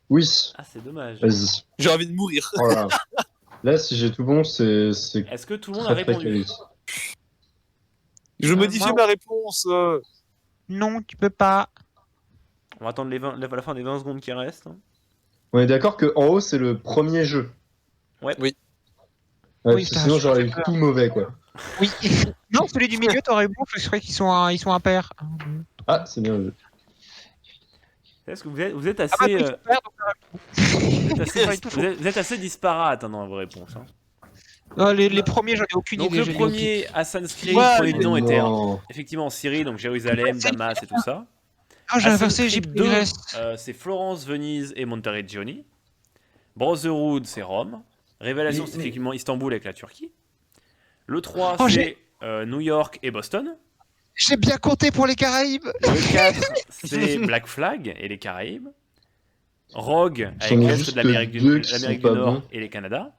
Oui, Ah, c'est dommage. vas-y. J'ai envie de mourir. Oh là. Là, si j'ai tout bon, c'est Est-ce que tout le monde a très très répondu? quali. Je modifie ma réponse. non, tu peux pas. On va attendre la fin des 20 secondes qui restent. On est d'accord que en haut, c'est le premier jeu. Ouais. Oui. Ouais, Oui, parce que putain, sinon, je j'aurais fais eu peur. tout mauvais, quoi. Oui. non, celui du milieu, t'aurais eu bon, je crois qu'ils sont impairs. Ah, c'est bien vu. Est-ce que vous êtes assez, Ah bah, oui, tu perds, donc, vous êtes assez disparate hein, dans vos réponses. Hein. les premiers, j'en ai aucune Donc idée. le j'ai dit premier Assassin's Creed, Ouais, premier nom était Non. effectivement Syrie, donc Jérusalem, Damas et tout ça. ok. Ah, j'ai Assassin's inversé Creed Égypte 2, et Grèce. c'est Florence, Venise et Monteriggioni. Brotherhood, c'est Rome. Révélation, Mais- c'est effectivement Istanbul avec la Turquie. Le 3, Oh, c'est New York et Boston. J'ai bien compté pour les Caraïbes. Le 4, c'est Black Flag et les Caraïbes. Rogue J'en avec ai l'Est juste de l'Amérique du, deux qui l'Amérique sont du pas Nord bons. et les Canada.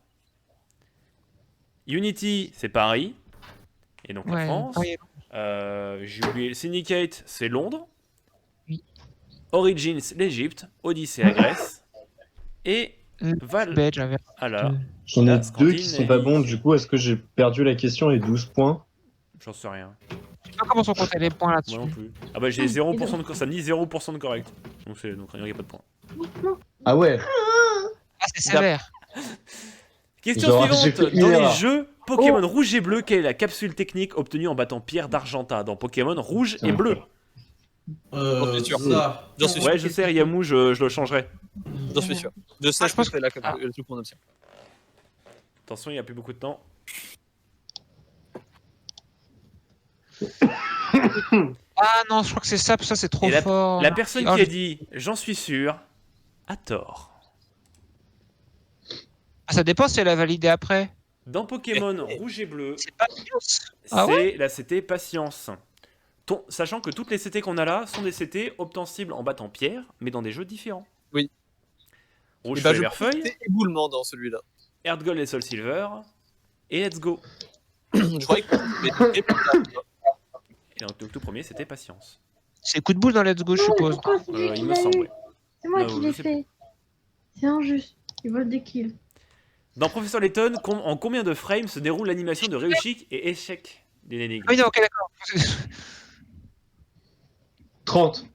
Unity, c'est Paris. Et donc la Ouais, France. Paris. J'ai oublié. Syndicate, c'est Londres. Oui. Origins, l'Égypte. Odyssey, la Grèce. Et Val. Belge, j'avais. Alors, J'en ai La deux qui sont pas bons. Scandinavie. Du coup, est-ce que j'ai perdu la question et 12 points? j'en sais rien. Je sais pas comment sont comptés les points là-dessus. Moi non plus. Ah bah j'ai 0% de ça me dit 0% de correct. Donc il n'y a pas de point. Ah ouais. Ah, c'est sévère. Question Genre, j'ai suivante. fait une Dans les erreur. jeux Pokémon Rouge et Bleu, quelle est la capsule technique obtenue en battant Pierre d'Argenta dans Pokémon Rouge et Bleu? J'en suis sûr. Ça. J'en suis Ouais, sûr. je sais, Yamou, je le changerai. J'en suis sûr. Je sais, je pense que c'est le truc qu'on obtient. Attention, il n'y a plus beaucoup de temps. Ah non, je crois que c'est ça, parce que ça c'est trop Et fort. La personne Ah, qui a dit j'en suis sûr a tort. Ah, ça dépend si elle a validé après. Dans Pokémon Rouge et Bleu, C'est pas News. Ah ouais c'est la CT Patience. Sachant que toutes les CT qu'on a là sont des CT obtensibles en battant Pierre, mais dans des jeux différents. Oui. Rouge Et bah, Feuille je Vert Feuille, c'était éboulement dans celui-là. Earth Gold et Soul Silver, et Let's Go. Je croyais que c'était Et donc le tout premier c'était Patience. C'est coup de boule dans Let's Go, je suppose. Pourquoi c'est lui Il qui me l'a semble. eu Ouais. C'est moi Non, qui je l'ai sais fait. C'est injuste. Il vole des kills. Dans Professeur Layton, en combien de frames se déroule l'animation de réussite et échec d'une énigme? Ah oui, non, ok, d'accord. 30.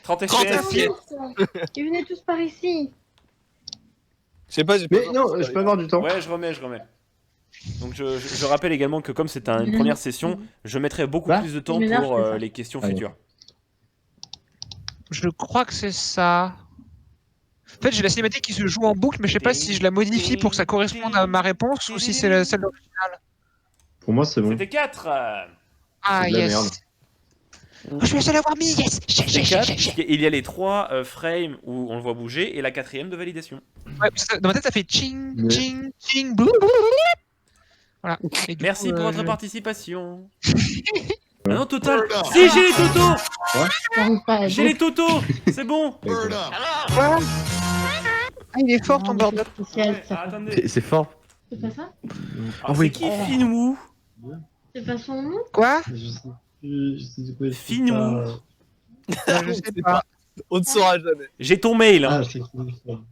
30 30 FPS. FPS. Ils venaient tous par ici. Je sais pas, j'ai Mais pas- non, je peux avoir du temps. Ouais, je remets. Donc je rappelle également que comme c'est une première session, je mettrai beaucoup Bah, plus de temps il m'énerve, pour c'est ça. les questions Allez. futures. Je crois que c'est ça. En fait, j'ai la cinématique qui se joue en boucle, mais je sais pas si je la modifie pour que ça corresponde à ma réponse ou si c'est celle d'original. Pour moi, c'est bon. C'était 4. Ah, C'est de la yes. merde. Oh, je vais essayer l'avoir mis, yes. Il y a les 3 frames où on le voit bouger et la 4ème de validation. Ouais, dans ma tête, ça fait ching, Ouais. ching, ching, blou. Voilà. Et du Merci coup, pour votre je- participation. Ah non, total. Si, j'ai les totos. J'arrive pas à J'ai les totos. C'est bon. Quoi Ah, il est fort ton bordel. Spécial, ça. Ah, attendez. C'est fort. C'est pas ça Alors, oui. c'est qui Finwoo? C'est pas son nom Quoi Je sais plus, je sais quoi. Finou. Je sais pas. On ne saura jamais. J'ai ton mail. Hein. Ah, je sais qui.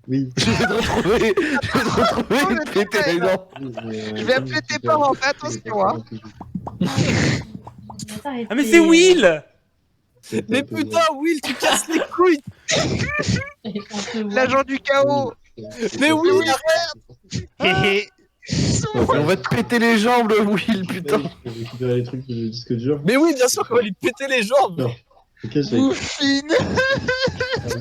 Oui. Je vais te retrouver. Je vais te retrouver. Oh, Il le me pétait détail, les là. dents. Je vais appeler tes parents, fais attention, hein. Ah mais c'est Will. Mais putain, Will, tu casses les couilles. L'agent du chaos. Mais Will, arrête. On va te péter les jambes, le Will, putain. Je vais récupérer les trucs du disque dur. Mais oui, bien sûr qu'on va lui péter les jambes. Ok, j'ai Bouffine.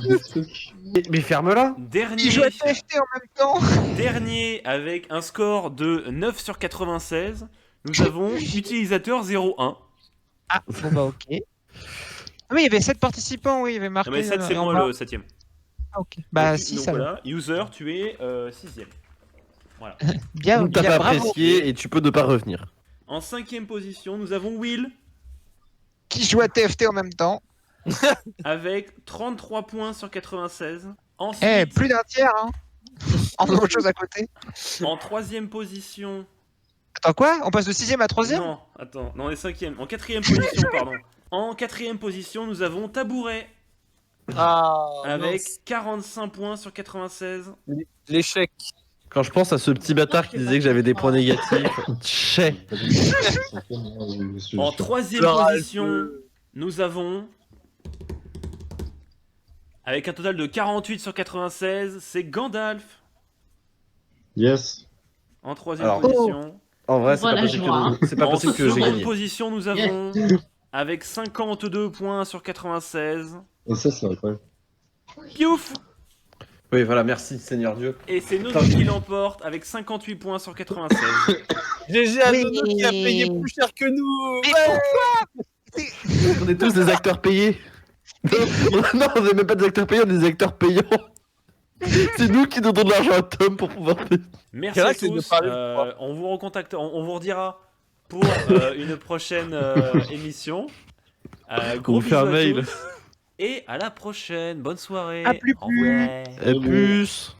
des trucs. Mais ferme-la. Il joue à Dernier. TFT en même temps. Dernier avec un score de 9 sur 96. Nous avons utilisateur 01. Ah, bon bah ok. Ah oui, il y avait 7 participants, oui, il y avait marqué. Non mais 7 c'est en moi bas. le 7ème. Ah, ok. Bah Donc, 6 donc alors. voilà, user, tu es 6ème. Voilà. Bien, Donc t'as bien, pas bravo. apprécié et tu peux ne pas revenir. En 5ème position, nous avons Will Qui joue à TFT en même temps. avec 33 points sur 96. Ensuite, Eh, plus d'un tiers, hein. En faisant autre chose à côté. en 3ème position. Attends, quoi? On passe de 6ème à 3ème? Non, attends, non, on est 5ème. En 4ème position, pardon. En 4ème position, nous avons Tabouret Ah, avec mince. 45 points sur 96. L'échec. Quand je pense à ce petit bâtard qui disait que j'avais des points négatifs. Tchè. En 3ème Flora, position, nous avons, avec un total de 48 sur 96, c'est Gandalf. Yes. En 3ème Alors, position. En vrai, c'est Voilà, pas possible joie. que, c'est pas En possible que j'ai seconde gagné. position, nous avons, avec 52 points sur 96, Et ça, c'est incroyable. Piouf. Oui, voilà, merci Seigneur Dieu. Et c'est Nono qui l'emporte avec 58 points sur 96. GG à Oui. Nono qui a payé plus cher que nous. Mais Ouais. On est tous des acteurs payés. Non, on n'est même pas des acteurs payés, on est des acteurs payants. C'est nous qui donnons de l'argent à Tom pour pouvoir payer. Merci C'est vrai à que c'est de tous. parler de toi. On vous recontacte, on vous redira pour une prochaine émission. Gros vous fait un bisous à mail. tous. Et à la prochaine. Bonne soirée. À plus Au revoir. Et plus.